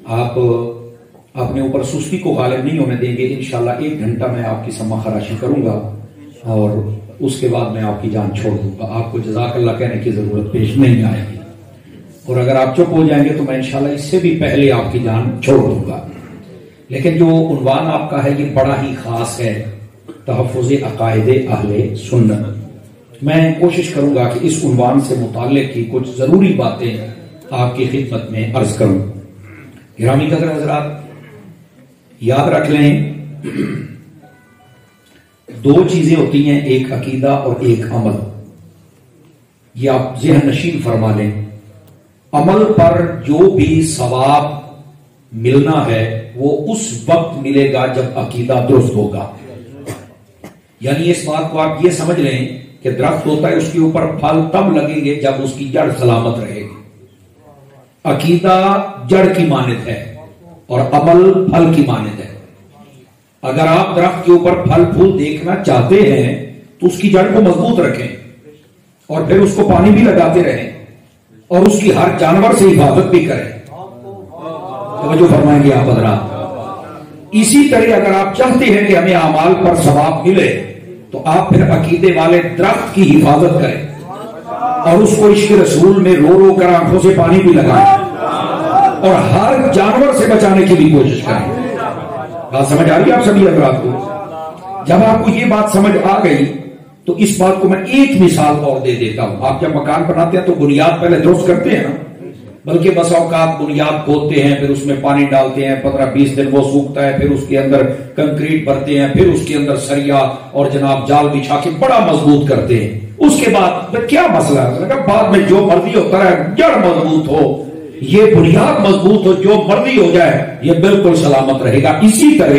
آپ اپنے اوپر سستی کو غالب نہیں ہونے دیں گے. انشاءاللہ 1 گھنٹہ میں آپ کی سما خراشی کروں گا اور اس کے بعد میں آپ کی جان چھوڑ دوں گا. آپ کو جزاک اللہ کہنے کی ضرورت پیش نہیں آئے گی, اور اگر آپ چپ ہو جائیں گے تو میں انشاءاللہ اس سے بھی پہلے آپ کی جان چھوڑ دوں گا. لیکن جو عنوان آپ کا ہے یہ بڑا ہی خاص ہے, تحفظ عقائد اہل سنت. میں کوشش کروں گا کہ اس عنوان سے متعلق کی کچھ ضروری باتیں آپ کی خدمت میں عرض کروں. گرامی قدر حضرات, یاد رکھ لیں 2 چیزیں ہوتی ہیں, ایک عقیدہ اور ایک عمل. یہ آپ ذہن نشین فرما لیں. عمل پر جو بھی ثواب ملنا ہے وہ اس وقت ملے گا جب عقیدہ درست ہوگا. یعنی اس بات کو آپ یہ سمجھ لیں کہ درخت ہوتا ہے, اس کے اوپر پھل تب لگیں گے جب اس کی جڑ سلامت رہے گی. عقیدہ جڑ کی مانند ہے اور عمل پھل کی مانند ہے. اگر آپ درخت کے اوپر پھل پھول دیکھنا چاہتے ہیں تو اس کی جڑ کو مضبوط رکھیں اور پھر اس کو پانی بھی لگاتے رہیں اور اس کی ہر جانور سے حفاظت بھی کریں. توجہ فرمائیں گے آپ حضرات. اسی طرح اگر آپ چاہتے ہیں کہ ہمیں اعمال پر ثواب ملے تو آپ پھر عقیدے والے درخت کی حفاظت کریں اور اس کو عشق رسول میں رو رو کر آنکھوں سے پانی بھی لگائیں اور ہر جانور سے بچانے کی بھی کوشش کریں. بات سمجھ آ رہی ہے آپ سبھی حضرات کو؟ جب آپ کو یہ بات سمجھ آ گئی تو اس بات کو میں ایک مثال اور دے دیتا ہوں. آپ جب مکان بناتے ہیں تو بنیاد پہلے درست کرتے ہیں نا, بلکہ بس اوقات بنیاد کھودتے ہیں, پھر اس میں پانی ڈالتے ہیں, 15-20 دن وہ سوکھتا ہے, پھر اس کے اندر کنکریٹ بھرتے ہیں, پھر اس کے اندر سریا اور جناب جال بچھا کے بڑا مضبوط کرتے ہیں. اس کے بعد کیا مسئلہ ہے, بعد میں جو مرضی ہوتا ہے, جڑ مضبوط ہو, یہ بنیاد مضبوط ہو, جو مرضی ہو جائے یہ بالکل سلامت رہے گا. اسی طرح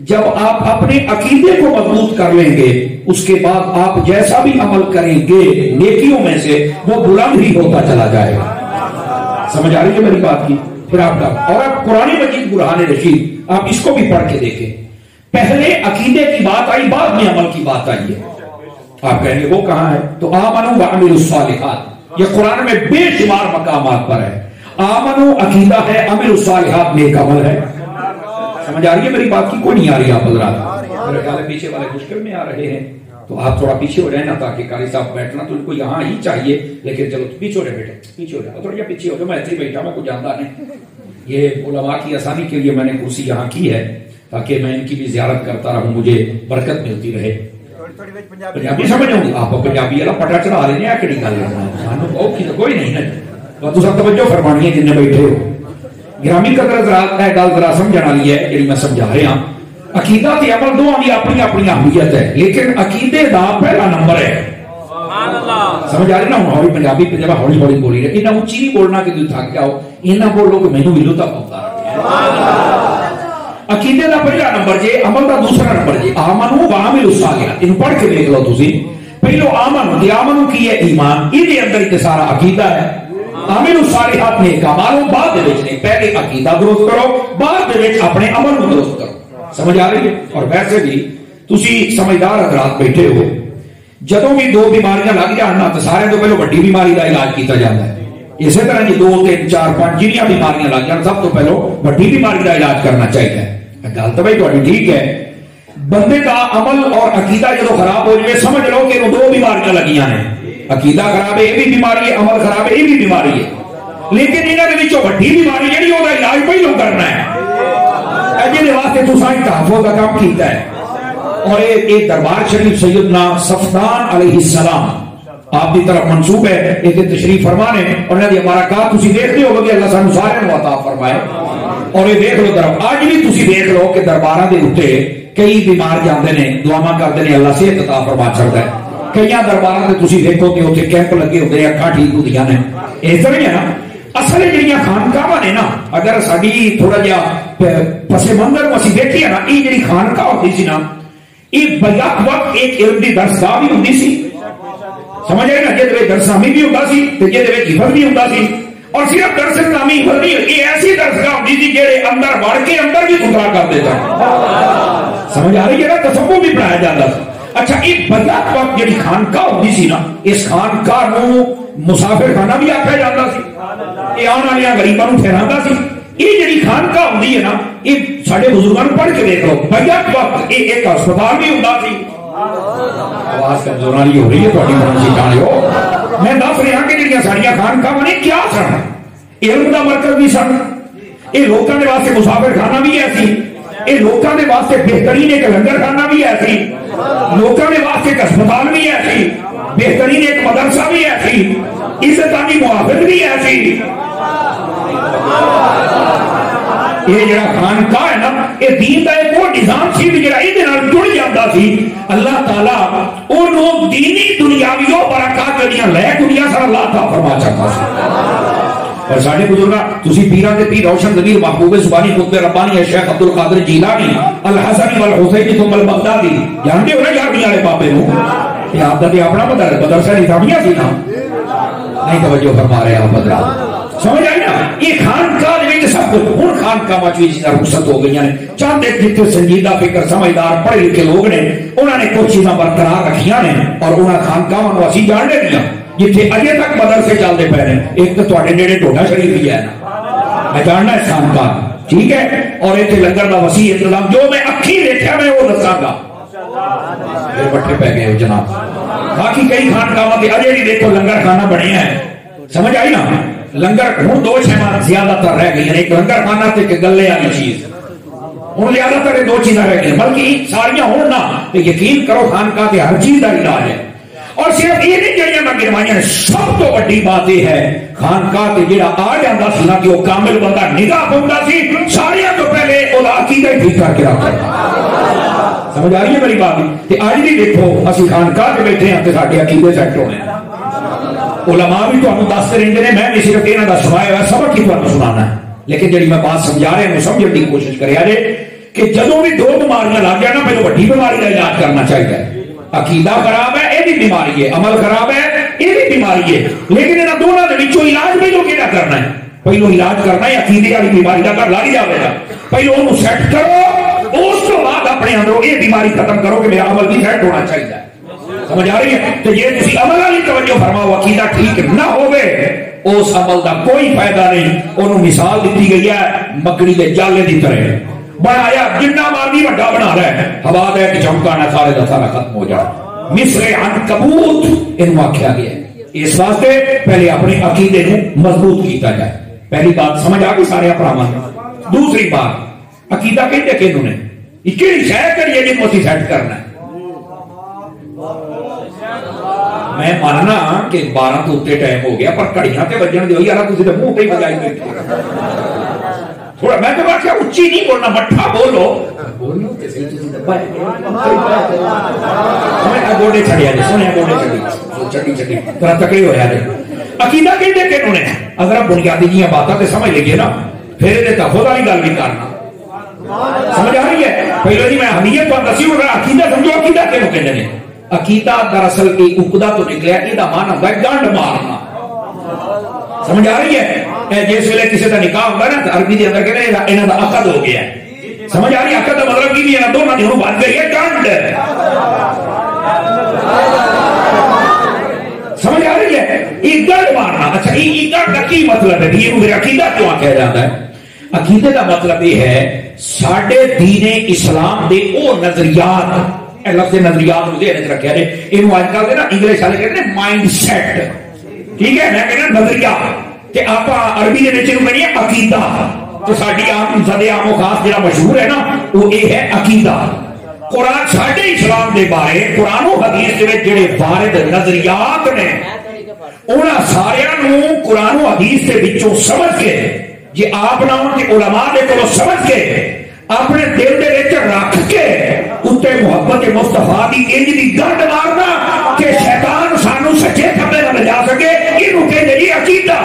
جب آپ اپنے عقیدے کو مضبوط کر لیں گے اس کے بعد آپ جیسا بھی عمل کریں گے نیکیوں میں سے وہ بلند ہی ہوتا چلا جائے گا. سمجھ آ رہی ہے میری بات کی؟ پھر آپ کا اور آپ قرآن مجید برہان رشید آپ اس کو بھی پڑھ کے دیکھیں. پہلے عقیدے کی بات آئی, بعد میں عمل کی بات آئی ہے. آپ کہیں گے وہ کہاں ہے؟ تو آمنوا وعملوا الصالحات, یہ قرآن میں بے شمار مقامات پر ہے. آمنو عقیدہ ہے, عمل الصالحات نیک عمل ہے. سمجھ آ رہی ہے میری بات کی؟ کوئی نہیں آ رہی آپ حضرات؟ میرے خیال ہے پیچھے والے مشکل میں آ رہے ہیں تو آپ تھوڑا پیچھے ہو جائیں نا, تاکہ قاری صاحب بیٹھنا تو ان کو یہاں ہی چاہیے, لیکن چلو پیچھے ہو جائے بیٹے, پیچھے ہو جائے, تھوڑا پیچھے ہو جائے. میں ایسے ہی بیٹھا, میں کچھ جانتا نہیں. یہ علماء کی آسانی کے لیے میں نے کرسی یہاں کی ہے تاکہ میں ان کی بھی زیارت کرتا رہوں, مجھے برکت ملتی رہے. پنجابی سمجھ ہوں گی آپ پنجابی والا پٹا چڑھا رہے ہیں کہڑی گل کوئی نہیں ہے. تو سب توجہ فرمانی ہے جن بیٹھے ہو. گرامی قدر حضرات ہے گل ذرا سمجھنے والی ہے جی میں سمجھا رہا. عقیدہ تے عمل دونوں کی اپنی اپنی اہمیت ہے, لیکن عقیدے دا پہلا نمبر ہے. سمجھ آ رہی نا؟ ہوں پنجابی جب ہولی ہولی بولی رہے, اتنا اونچی نہیں بولنا کہ تم تھک جاؤ, اتنا بولو کہ مینوں ملو تک ہوتا. عقیدے دا پہلا نمبر جے, عمل دا دوسرا نمبر جے. آمنو وعملوا الصالحات, ان پڑھ کے دیکھ لو تسی. پہلو آمنو, دی آمنو کی ہے ایمان, یہ اندر تے سارا عقیدہ ہے. عامل الصالحات نے کمالوں بعد نہیں, پہلے عقیدہ درست کرو, بعد اپنے عمل کو درست کرو. سمجھ آ رہی ہے؟ اور ویسے بھی تسی سمجھدار حضرات بیٹھے ہو, جدوں بھی 2 بیماریاں لگ جان تو سارے تو پہلو بڑی بیماری کا علاج کیتا جاتا ہے. اسی طرح جی 2 3 4 5 جنیاں بیماریاں لگ جان سب تو پہلو بڑی بیماری کا علاج کرنا چاہیے. گل تو بھائی تھوڑی ٹھیک ہے. بندے کا عمل اور عقیدہ جدو خراب ہو جائے سمجھ لو کہ وہ 2 بیماریاں لگیاں ہیں. عقیدہ خراب ہے یہ بھی بیماری ہے, عمل خراب ہے یہ بھی بیماری ہے. لیکن انہوں نے بچوں بڑی بیماری جہی وہ علاج پہلو کرنا ہے, جہاں واسطے تصاویر تحفظ کا کام کیتا ہے. اور یہ دربار شریف سیدنا صفدان علیہ السلام آپ کی طرف منسوب ہے, ایک تشریف فرمانے اور انہوں نے ہمارا کہا تسی دیکھتے ہو کہ اللہ سانو سارے کو عطا فرمائے. اور یہ دیکھ لو طرف آج بھی تسی دیکھ لو کہ درباراں دے اوتے کئی بیمار جاندے نے, دعاواں کردے نے, اللہ صحت عطا فرما چھڑدا ہے. کئی درباراں تے تسی دیکھو کہ اوتھے کیمپ لگے ہوندے ہیں, اکھاں ٹھیک ہوندیاں نے. اس طرح ہی ہے نا اصل جہاں خانقاہ نے نا, اگر ساری تھوڑا جہا پس منظر کو اسی دیکھیے نا, یہ جی خانقاہ ہوتی سی نا, یہ بیک وقت ایک علم کی درسگاہ بھی ہوتی سی. سمجھ آئے نا, جہد درسنامی بھی ہوتا سی جہد حفظ بھی ہوتا سی. اور صرف درس نامی حفظ نہیں, یہ ایسی درسگاہ ہوتی سی جہے اندر بڑھ کے اندر بھی خطرہ کر دیتا. سمجھ آ رہی ہے نا, تصور بھی پڑھایا جاتا تھا. اچھا ایک بیک وقت جی خانقاہ ہوتی سی نا, اس خانقاہ نو مسافر خانہ بھی آخیا جاتا سی, یہ آنے والے غریباں نو ٹھہراتا سی. یہ جی خان آتی ہے نا, یہ سارے بزرگوں پڑھ کے دیکھ لو بیک وقت ایک ہسپتال بھی ہوتا سی. آواز کمزور نہیں ہو رہی ہے تھوڑی مرضی جانے ہو. میں دس رہا کہ جہاں ساریا خانقاہ نے کیا سن, علم کا مرکز بھی سن, یہ لوگوں کے واسطے مسافر خانہ بھی ہے سی, یہ لوگوں کے واسطے بہترین ایک لنگر خانہ بھی ہے سی, لوگوں کے واسطے ایک ہسپتال بھی ہے سی, بہترین ایک مدرسہ بھی ہے سی, عزتانی محافظ بھی ہے سی. یہ جڑا خانقاہ ہے نا, یہ دین کا ایک وہ نظام سی جڑا یہ جڑ جاتا سی. اللہ تعالیٰ انہوں دینی دنیاوی برکات جڑیاں لے دنیا سر اللہ تعالیٰ فرما چاہتا سی. اور سارے بزرگاں تسی پیراں دے پیر روشن ضمیر محبوب زبانی قطب ربانی ہے شیخ عبد القادر جیلانی الحسنی والحسینی ثم البغدادی, جانتے ہو نا یارویں والے بابے نو, یہ آپ دا تے اپنا مدرسہ نظامیہ سی نا, نہیں توجہ فرما رہے آپ حضرات, سمجھ آئی نا. یہ خانقاہ دے وچ سب کچھ, ہن خانقاہ وچ چیزاں رخصت ہو گئی ہیں, چاہتے جتنے سنجیدہ فکر سمجھدار پڑھے لکھے لوگ نے انہوں نے کچھ چیزاں برقرار رکھیاں نے, اور انہاں خانقاہاں نوں اسی جان لے دیا جتنے اجے تک مدرسے چلتے پے ہیں. ایک تو تواڈے نیڑے ٹوڈا شریف بھی ہے نا, میں جاننا اس خانقاہ, ٹھیک ہے, اور اتنے لنگر کا وسیع انتظام جو میں اکھی دیکھا میں وہ دساں گا. پھر بٹھے پہ گئے جناب. باقی کئی خانقاہاں تے اجے بھی دیکھو لنگر خانہ بنے ہیں, سمجھ آئی نا. لنگر ہوں دو شہر زیادہ تر رہ گئی ہیں, ایک لنگر خانہ تے ایک گلے والی چیز, ہوں زیادہ تر دو چیزیں رہ گئی, بلکہ ساریاں ہوں نا تو یقین کرو خانقاہ تے ہر چیز کا علاج ہے. اور صرف یہ نہیں جڑیاں میں گنوائیاں, سب تو بڑی بات یہ ہے خانقاہ تے جڑا آ جاتا سی نا کہ وہ کامل بندہ نگاہ پاؤندا سی, ساریاں تو پہلے وہ عقیدہ ہی ٹھیک کر کے رکھتا. سمجھ آ رہی ہے میری بات؟ تے اج بھی دیکھو اسی خانقاہ تے بیٹھے ہیں تے ساڈے عقیدے سیٹ ہونے, علماء بھی تمہیں دستے رہتے ہیں, میں بھی صرف یہاں کا سنایا ہوا سبق ہی تمہیں سنانا ہے. لیکن جی میں بات سمجھا رہے ہیں سمجھنے کی کوشش کرے کہ جدوں بھی دو بیماریاں لگ جائیں نا, پہلے وڈی بیماری کا علاج کرنا چاہیے. عقیدہ خراب ہے یہ بھی بیماری ہے, عمل خراب ہے یہ بھی بیماری ہے, لیکن انہاں دونوں دے وچوں علاج پہلو کیڑا کرنا ہے؟ پہلو علاج کرنا ہے عقیدے والی بیماری کا, گھر لگ جائے گا. پہلو انہوں سیٹ کرو, اس تو بعد اپنے اندروں یہ بیماری ختم کرو کہ میرا عمل بھی سیٹ ہونا چاہیے. سمجھ آ رہی ہے؟ تو یہ تسی عمل والی توجہ فرماؤ, عقیدہ ٹھیک نہ ہوئے اس عمل کا کوئی فائدہ نہیں. انہوں مثال دیتی گئی ہے مکڑی کے جالے دی طرح, بنایا جنہ مرضی بڑا بنا رہا ہے, ہوا دے کہ چمکانا سارے دا سارا ختم ہو جائے. مصر عنکبوت انہوں آکھیا گیا ہے. اس واسطے پہلے اپنے عقیدے کو مضبوط کیتا جائے. پہلی بات سمجھ آ گئی سارے اپرامان. دوسری بات عقیدہ کہتے کہ انہوں نے یہ کیڑی شے کریے جن کو سیٹ کرنا ہے. میں ماننا کہ 12 تو اتنے ٹائم ہو گیا, پر کڑیاں تے بجن دیو یار تسی تے منہ تے بجائی بیٹھے تھوڑا. میں تو آخیا اچھی نہیں بولنا, مٹھا بولو گوڈے چڑیا جی, سنیا گوڈے چڑی چڑی ذرا تکڑے ہوا جی. عقیدہ کہتے کہ انہوں نے اگر بنیادی جی باتیں تو سمجھ لیجیے نا, پھر یہ تفوض والی گل نہیں کرنا. سمجھ آ رہی ہے؟ پہلے جی میں اہمیت تو دسی ہوگا. عقیدہ سمجھو عقیدہ کیوں کہتے ہیں؟ عقیدہ دراصل ایک عقدہ تو نکلیا, یہ مانا ہوتا ہے گنڈ مارنا. سمجھ آ رہی ہے؟ جس ویلے کسی کا نکاح ہوتا ہے نا عربی کے اندر کہتے ہیں انہوں کا عقد ہو گیا ہے. سمجھ آ رہی ہے؟ عقد کا مطلب کی ہے دونوں نے بن گئی ہے گنڈ. سمجھ آ رہی ہے؟ یہ گنڈ مارنا. اچھا یہ گنڈ کا کی مطلب ہے؟ یہ میرا عقیدہ کیوں کہا جاتا ہے؟ عقیدے کا مطلب یہ ہے ساڈے دین اسلام دے او نظریات, لفظ نظریات مجھے رکھا ہے یہ آج کل نا انگلش والے کہتے ہیں مائنڈ سیٹ, ٹھیک ہے, میں کہنا نظریہ, کہ آپ عربی کے کہنی ہے عقیدہ. تو ساری عام سدے عام و خاص جڑا مشہور ہے نا وہ یہ ہے عقیدہ. قرآن ساڈے اسلام دے بارے قرآن و حدیث دے جڑے وارد نظریات نے انہاں سارے نوں قرآن و حدیث دے وچوں سمجھ کے جی آپ نہ ہون کہ علماء دے کولوں سمجھ کے اپنے دل دے وچ رکھ کے اتے محبت مصطفیٰ دی انج دی گنڈ مارنا کہ شیطان سانو سچے کھبے نہ لے جا سکے. اینوں کہندے جی عقیدہ.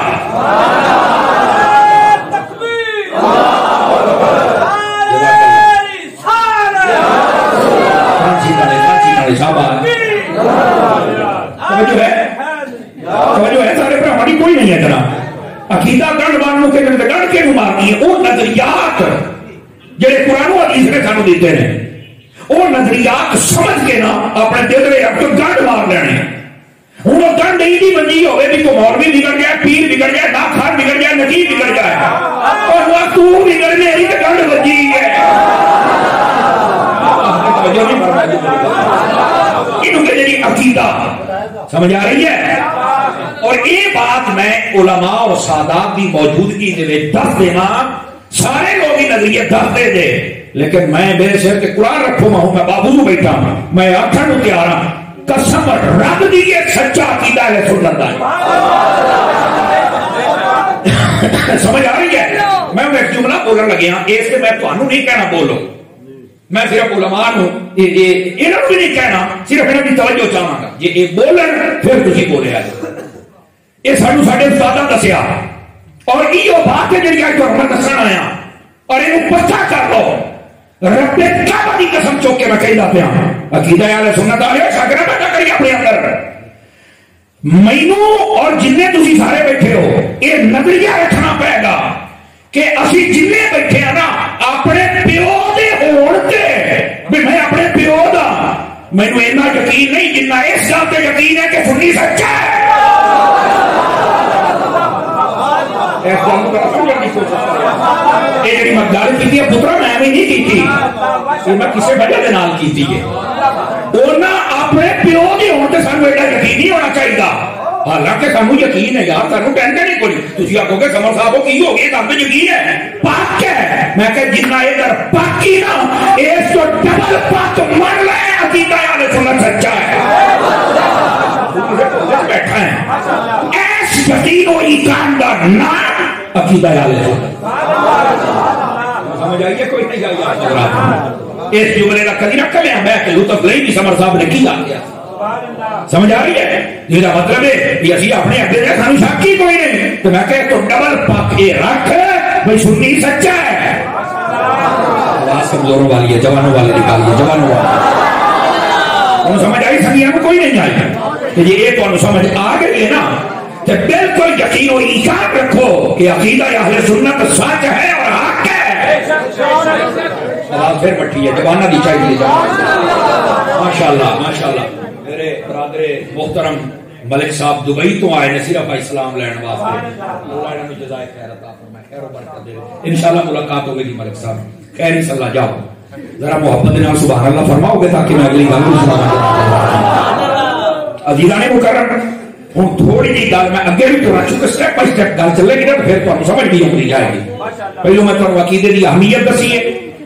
سارے ہماری کوئی نہیں ہے جناب. عقیدہ گنڈ مارنوں کے گنڈ کے مارنی ہے. وہ نظریات جڑے قرآن و حدیث نے سانو دیتے ہیں وہ نظریات سمجھ کے نا اپنے دل میں رکھ کے گنڈ مار لینے. ہوں وہ گنڈ ہی بنی ہوئے بھی تو مولوی بگڑ جائے، پیر بگڑ جائے، ناخوان بگڑ جائے، نقیب بگڑ جائے، اور وہ تو بگڑنے ہی تو گنڈ بجی ہے۔ جی عقیدہ سمجھ آ رہی ہے؟ اور یہ بات میں علماء اور سادات کی موجودگی میں دس دینا، سارے لوگ ہی نظریے دس دے دے، لیکن میں میرے سر کے قرآن رکھوں ہوں، میں بابو کو بیٹھا ہوں، میں آخر کو تیار ہوں، قسم رب دی یہ سچا عقیدہ ہے سنت ہے۔ سمجھ آ رہی ہے؟ میں ایک جملہ بولن لگیا، اس سے میں تمہیں نہیں کہنا بولو، میں صرف علماء ہوں، انہوں بھی نہیں کہنا، صرف انہوں کی توجہ چاہوں گا، یہ بولن پھر تھی بولے آج یہ سانو ساڈے استاد دسیا، اور یہ بات ہے جی میں دسنا آیا، اور یہ پتا کر لو رب کعبہ دی قسم چوک کے میں کہتا پیا، عقیدہ اہل سنت والے شاگرد پیدا کری اپنے اندر، مینوں اور جننے تسی سارے بیٹھے ہو یہ نظریہ رکھنا پائے گا کہ اسی جننے بیٹھے ہیں نا اپنے پیو دے ہون تے بھی میں اپنے پیو دا، مینوں اتنا یقین نہیں جنہ اس گل تے یقین ہے کہ سنی سچا ہے۔ اس گل کو سمجھنے کی کوشش کریں، یہ جڑی میں گل کی ہے پترا میں بھی نہیں کی، یہ میں کسی وجہ کے نال کی ہے، انہاں اپنے پیو دے ہون تے سانوں ایڈا یقین نہیں ہونا چاہیے، حالانکہ سانوں یقین ہے یار، سانوں ٹینشن نہیں کوئی، تسی آکھو گے سمر صاحب کو کی ہو گیا، سانوں یقین ہے پاک ہے، میں کہ جنہ ادھر پاکی نا اس کو ڈبل پاک من لے، عقیدہ اہل سنت سچا ہے، بیٹھا ہے ایس یقین و ایمان دا نام عقیدہ اہل سنت۔ سمجھ آئیے کوئی نہیں آئی؟ اس جملے کا کبھی نہ کبھی میں کہ لطف نہیں بھی سمر صاحب نے کی آ گیا، سمجھ آ رہی ہے؟ یہ مطلب ہے کہ اسی اپنے اگے دے سانو شک ہی کوئی نہیں، تو میں کہ تو ڈبل پاک یہ رکھ بھائی سنی سچا ہے۔ آواز کمزوروں والی ہے، جوانوں والے نکالیے، جوانوں والے سمجھ آئی؟ سنگیاں میں کوئی نہیں آئی کہ یہ تو سمجھ آ گئی ہے نا، کہ بالکل یقین و ایمان رکھو کہ عقیدہ اہل سنت سچ ہے اور حق ہے۔ آواز پھر بٹھی ہے، جوانہ دی چاہیے، ماشاءاللہ ماشاءاللہ۔ میرے برادر محترم ملک صاحب دبئی تو آئے نے صرف اسلام لین واسطے، اللہ انہاں نوں جزائے خیر عطا فرمائے، خیر و برکت دے، انشاءاللہ ملاقات ہوگی جی ملک صاحب، خیر انشاءاللہ۔ جاؤ ذرا محبت نال سبحان اللہ فرماؤ گے تاکہ میں اگلی گل کو سنا۔ عزیزان مکرم ہوں تھوڑی جی گل میں اگے بھی تھوڑا چونکہ سٹیپ بائی سٹیپ گل چلے گی نا پھر تمہیں سمجھ بھی آتی جائے گی۔ پہلو میں تمہیں عقیدے کی اہمیت دسی ہے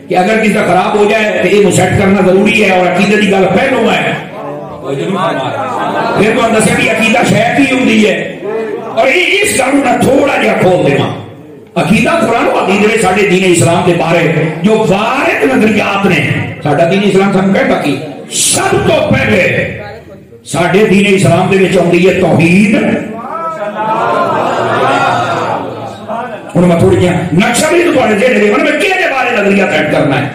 کہ اگر کسی کا خراب ہو جائے تو یہ سیٹ کرنا ضروری ہے، اور عقیدے کی گل پہلو ہے، پھر تو دسیا بھی عقیدہ شاید ہی ہوتی ہے، اور اس گل میں تھوڑا جہا کھول دینا۔ عقیدہ قرآن و حدیث میں سارے دین اسلام کے بارے جو وارد نظریات نے، سارا دین اسلام سانو کہتا کہ سب تو پہلے سارے دین اسلام کے آتی ہے توحید۔ ہوں میں تھوڑی نقشہ بھی میں کہنے بارے نظریہ سیٹ کرنا ہے۔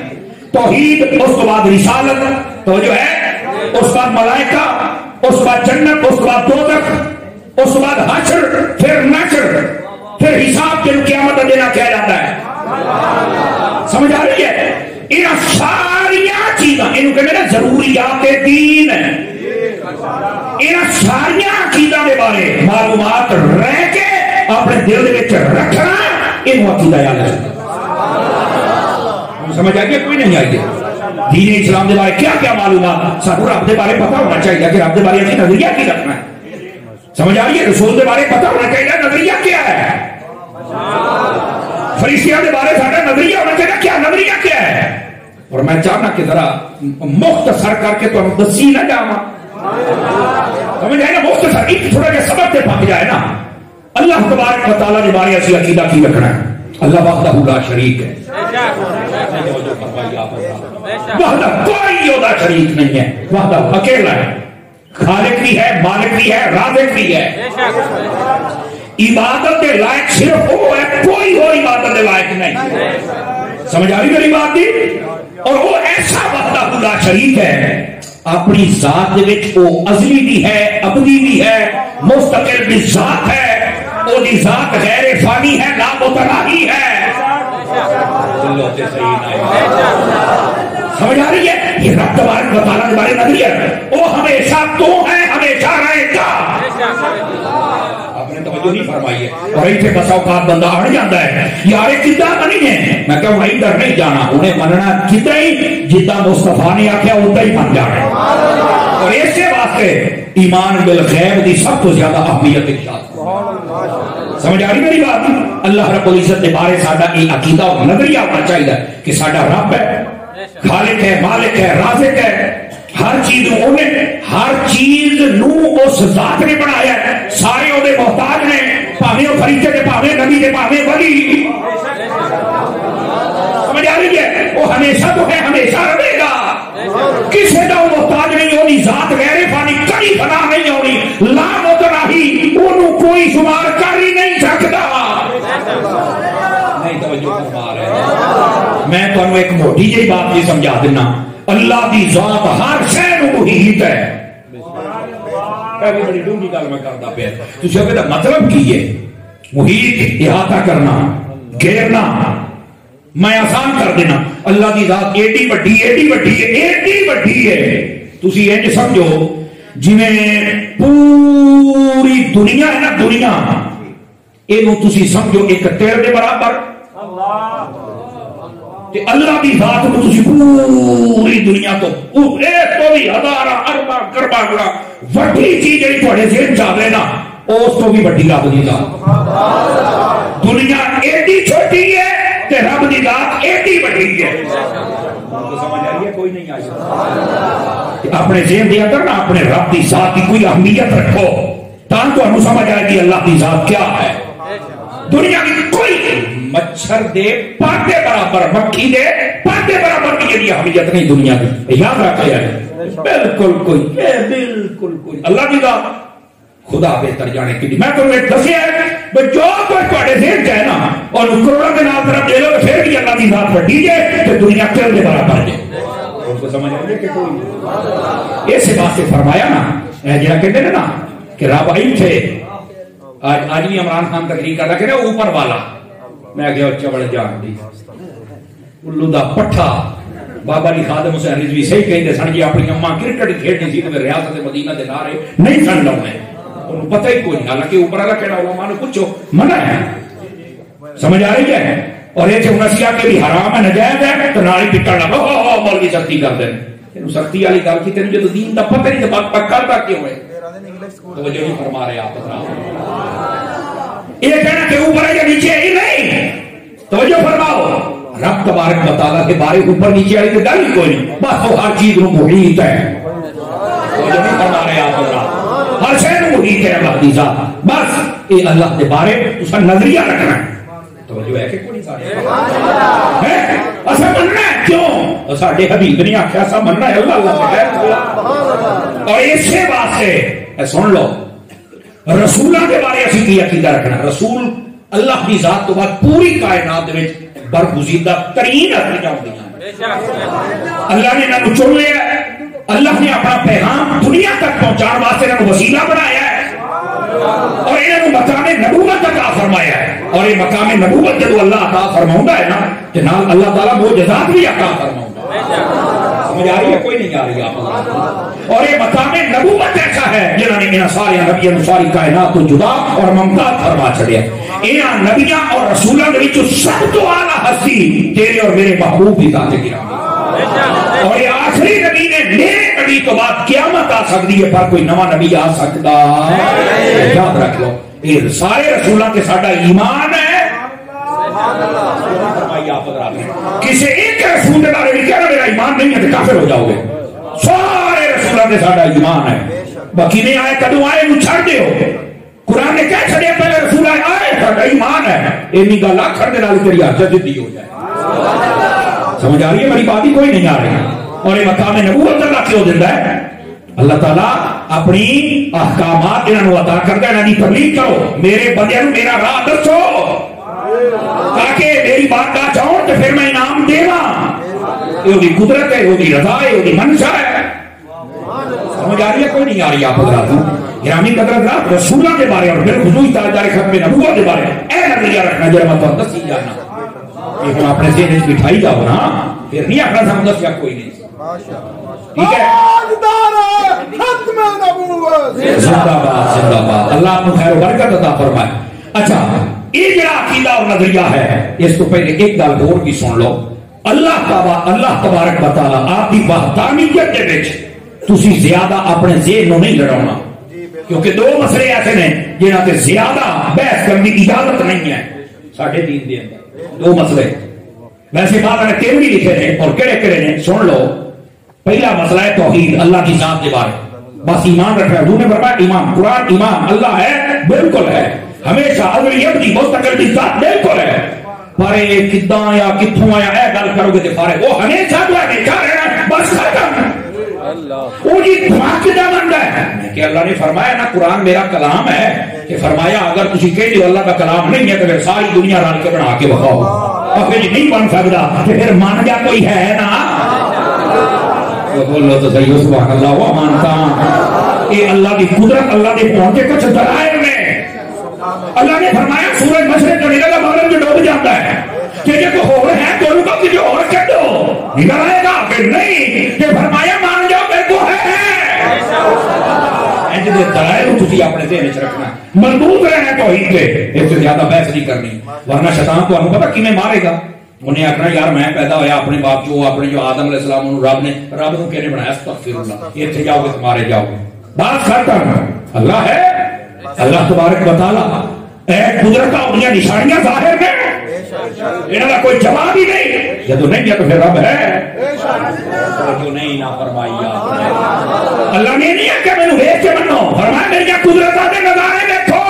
توحید، اس کے بعد رسالت تو جو ہے، اس بعد ملائکہ، اس بعد جنت، اس بعد دوزخ، اس بعد حشر، پھر نشر، پھر حساب کے قیامت دینا کیا جاتا ہے۔ سمجھ آ رہی ہے؟ ان ساری چیزاں ان کے میرے ضروریات دین، ان ساری عقیدہ کے بارے معلومات رہ کے اپنے دل کے رکھنا، یہ عقیدہ یاد ہے۔ سمجھ آئیے کوئی نہیں آئیے؟ دین اسلام کے بارے کیا کیا معلومات سانو رب کے بارے پتا ہونا چاہیے کہ رب کے بارے اپنی نظریہ کی رکھنا ہے۔ سمجھ آ رہی ہے؟ رسول کے بارے پتا ہونا چاہیے نظریہ کیا ہے، فرشتیاں کے بارے سارا نظریہ ہونا چاہیے کیا نظریہ کیا ہے۔ اور میں چاہنا کہ ذرا مختصر کر کے تمہیں دسی نہ جاواں، سمجھ آئے نا؟ مختصر ایک تھوڑا جہا سبق تے پک جائے نا۔ اللہ تبارک و تعالیٰ کے بارے اسی عقیدہ کی رکھنا ہے، اللہ وحدہ لا شریک ہے، وحدہ کوئی اور شریک نہیں ہے، وحدہ اکیلا ہے، خالق بھی ہے، مالک بھی ہے، رازق بھی ہے۔ عبادت کے لائق صرف وہ ہے، کوئی اور عبادت کے لائق نہیں۔ سمجھ آ رہی میری بات دی؟ اور وہ ایسا وحدہ لا شریک ہے، اپنی ذات وہ ازلی بھی ہے، ابدی بھی ہے، مستقل بھی ذات ہے، وہ دی ذات غیر فانی ہے، لا متناہی ہے۔ سمجھ آ رہی ہے؟ یہ رب تبارک و تعالیٰ کے بارے نظریہ، وہ ہمیشہ تو ہے، ہمیشہ رہے گا، توجہ نہیں فرمائی ہے. اور ایتھے بسا اوقات بندہ اڑ جاتا ہے یار کداں بنی ہے, میں کہوں ادھر نہیں جانا, انہیں مننا کدھر ہی جداں مصطفیٰ نے آخیا ادھر ہی بن جانا. اور اسی واسطے ایمان بالغیب دی سب تو زیادہ اہمیت ارشاد. سمجھ آ رہی میری بات؟ اللہ رب العزت کے بارے ساڈا یہ عقیدہ اور نظریہ ہونا چاہیے کہ ساڈا رب ہے, خالق ہے, مالک ہے, رازق ہے, ہر چیز ہر چیز نو اس ذات نے بنایا ہے, سارے وہ محتاج نے, پاوے وہ فرشتے کے, پاوے نبی کے, پاوے ولی. سمجھ آ رہی ہے؟ وہ ہمیشہ تو ہے, ہمیشہ رہے گا, کسی کا وہ محتاج نہیں ہونی, ذات غیر فانی کبھی فنا نہیں ہونی, لا متناہی, انہوں کوئی شمار کر ہی نہیں سکتا. نہیں توجہ فرما رہے, میں تمہیں ایک موٹی جی بات بھی سمجھا دینا, اللہ دی ذات ہر شے نوں محیط ہے. بڑی ڈونگی گل میں کرتا پیا, تسی کہ مطلب کی ہے محیط, احاطہ کرنا, گھیرنا, میں آسان کر دینا. اللہ دی ذات ایڈی وڈی, ایڈی وڈی ہے, ایڈی وڈی ہے, تسی انج سمجھو جویں پوری دنیا ہے نا, دنیا اینو تسی سمجھو ایک تیر دے برابر. تے اللہ دی ذات کو تسی پوری دنیا تو بھی ہزارہ ارباں کرباں گنا وڈی چیز جڑی تہاڈے ذہن چ آوے نا, اس تو بھی وڈی رب دی ذات. دنیا ایڈی چھوٹی ہے تے رب دی ذات ایڈی وڈی ہے. سمجھ آ رہی ہے؟ کوئی نہیں آئی. اپنے ذہن دے اندر نا اپنے رب دی ذات کی کوئی اہمیت رکھو, تاں تانوں سمجھ آئے گی اللہ دی ذات کیا ہے. دنیا کی کوئی مچھر دے پاتے برابر, مکھی دے پاتے برابر کی جڑی اہمیت نہیں دنیا کی, یاد رکھے بالکل کوئی, بالکل کوئی. اللہ کی ذات خدا بہتر جانے کی. میں تمہیں دسیا ہے جو کچھ تہاڈے ذہن چ ہے نا, اور کروڑوں کے نام طرف دے لو پھر بھی اللہ کی ذات وڈی ہے تے دنیا تیرے دے برابر ہے. ان کو سمجھ آئی کہ کوئی اس واسطے فرمایا نا, جڑا کہتے ہیں نا کہ رب آئی تھے. آج بھی عمران خان تقریر کر رہا کہ اوپر والا, میں گیا چوڑ جان دی الو دا پٹھا. بابا علی خادم حسین رضوی صحیح کہتے سن جی اپنی اماں کرکٹ کھیڈنی سی تو ریاست مدینہ دے نعرے نہیں سن لاؤنے, انہوں پتہ ہی کوئی نہیں. حالانکہ اوپر والا کہنا علماء نے پوچھو منع ہے. سمجھ آ رہی ہے؟ اور یہ نسیا کے بھی حرام ہے, نجائز ہے, تو نال ہی پٹن لگا مولوی سختی کر دیں. سختی والی گل کی تینوں جب دین دا پتہ نہیں تو بات کرتا کیوں ہے. توجہ نہیں فرما رہے آپ. یہ کہنا کہ اوپر ہے یا نیچے ہی نہیں, توجہ فرماؤ. رب تبارک و تعالیٰ کے بارے اوپر نیچے والی تو گل ہی کوئی نہیں, بس وہ ہر چیز نو محیط ہے. توجہ نہیں فرما رہے آپ. ہر شے نو محیط ہے اللہ دی ذات. بس یہ اللہ کے بارے اس کا نظریہ رکھنا ہے. توجہ ہے کہ کوئی نہیں ہے ایسا مننا ہے. کیوں ساڈے حبیب نے آخیا سا مننا ہے اللہ اللہ. اور اسی واسطے سن لو رسولوں کے بارے اسی کی عقیدہ رکھنا. رسول اللہ کی ذات تو بعد پوری کائنات میں برگزیدہ ترین اصلیاں ہوتی ہیں. اللہ نے انہوں چن لیا, اللہ نے اپنا پیغام دنیا تک پہنچانے واسطے انہوں وسیلہ بنایا ہے, اور انہوں مقام نبوت عطا فرمایا ہے. اور یہ مقام نبوت جب اللہ عطا فرماؤں ہے نا, کہ نال اللہ تعالیٰ معجزات بھی عطا فرماؤں ہے. سمجھ آ رہی ہے؟ کوئی نہیں آ رہی آپ. اور یہ مقام نبوت ایسا ہے جنہوں نے سارے نبیوں ساری کائنات کو جدا اور ممتاز فرما چھڑیا. انہاں نبیاں اور رسولوں کے وچوں سب تو اعلیٰ ہستی تیرے اور میرے محبوب بھی ذات گرامی. اور یہ آخری نبی نے میرے نبی تو بعد قیامت آ سکتی ہے, پر کوئی نواں نبی آ سکتا. یاد رکھ لو یہ سارے رسولوں کے ساڈا ایمان ہے. کسی ایک رسول کے بارے میں کہنا میرا ایمان نہیں ہے تو کافر ہو جاؤ گے. سارے رسولوں کے ساڈا ایمان ہے. باقی نہیں آئے کدوں آئے نو چھڑ دیو. قرآن نے کہہ چھڑیا پہلے رسول آئے ساڈا ایمان ہے. اینی گل آکھن دے نال تیری حاجت جدی ہو جائے. سمجھ آ رہی ہے میری بات ہی کوئی نہیں آ رہی. اور یہ مقام نبوت اللہ کیوں دیتا ہے؟ اللہ تعالیٰ اپنی احکامات انہوں عطا کرتا ہے, انہوں کی تبلیغ کرو, میرے بندے نو میرا راہ دسو تاکہ میری بات کا چاہو تو پھر میں انعام دے گا. یہ قدرت ہے, یہ رضا ہے, یہ منشا ہے. سمجھ آ رہی ہے کوئی نہیں آ رہی آپ حضرات؟ گرامی قدرت رسولوں کے بارے اور پھر حضور تاجدار ختم نبوت کے بارے اے نظریہ رکھنا جرا مت دسی جانا. یہ ہم اپنے ذہن میں بٹھائی جاؤ نا, پھر نہیں آخر سمجھ دسیا کوئی نہیں. ٹھیک ہے. ختم نبوت زندہ باد زندہ باد. اللہ آپ کو خیر و برکت عطا فرمائے. اچھا یہ جڑا عقیدہ اور نظریہ ہے اس کو پہلے ایک گل اور بھی سن لو. اللہ تبارک و تعالی آپ کی وحدانیت کے وچ تسی زیادہ اپنے ذہن نو نہیں لڑاؤنا, کیونکہ دو مسئلے ایسے ہیں جنہاں تے زیادہ بحث کرنے کی اجازت نہیں ہے ساڈے دین دے اندر. دو مسئلے ویسے بعد نے تین بھی لکھے ہیں اور کہڑے کہڑے نے سن لو. پہلا مسئلہ ہے توحید, اللہ کی ذات کے بارے بس ایمان رکھنا. حضور نے فرمایا ایمان, قرآن ایمان, اللہ ہے بالکل ہے, ہمیشہ ازلی ابدی مستقل کی ذات بالکل ہے, پر کداں یا کتھوں آیا اے گل کرو گے تے فارغ وہ ہمیشہ تو ہمیشہ رہنا بس ختم. وہ جی دھماکے دا بندہ ہے کہ اللہ نے فرمایا نا قرآن میرا کلام ہے, کہ فرمایا اگر تسی کہہ دیو اللہ کا کلام نہیں ہے تو پھر ساری دنیا رل کے بنا کے بخاؤ, اور پھر نہیں بن سکتا کہ پھر مان جا کوئی ہے نا. بولو تو صحیح سبحان اللہ. وہ مانتا یہ اللہ کی قدرت, اللہ کے پہنچے کچھ دلائل میں. اللہ نے فرمایا سورج مشرق کا نکلا مغرب میں ڈوب جاتا ہے, کہ یہ تو ہو رہے ہیں تو رکو کہ جو اور کر دو نکل آئے گا کہ نہیں, کہ فرمایا مان جاؤ میرے کو ہے. ایسے دلائل تجھے اپنے ذہن چ رکھنا, مضبوط رہنا توحید پہ, اس سے زیادہ بحث نہیں کرنی, ورنہ شیطان کو ہمیں پتہ کیویں مارے گا. انہیں آخنا یار میں پیدا ہویا اپنے باپ جو اپنے جو آدم علیہ السلام رب کو کہنے بنایا استغفر اللہ, یہ تھے جاؤ گے تمہارے جاؤ گے بات ختم. اللہ ہے, اللہ تبارک و تعالی اے قدرت اپنی نشانیاں ظاہر میں, انہاں کا کوئی جواب ہی نہیں. جب نہیں ہے تو پھر رب ہے جو نہیں نافرمائی. اللہ نے نہیں ہے کہ میں ویکھ کے منو, فرمایا میری قدرت دے نظارے دیکھو.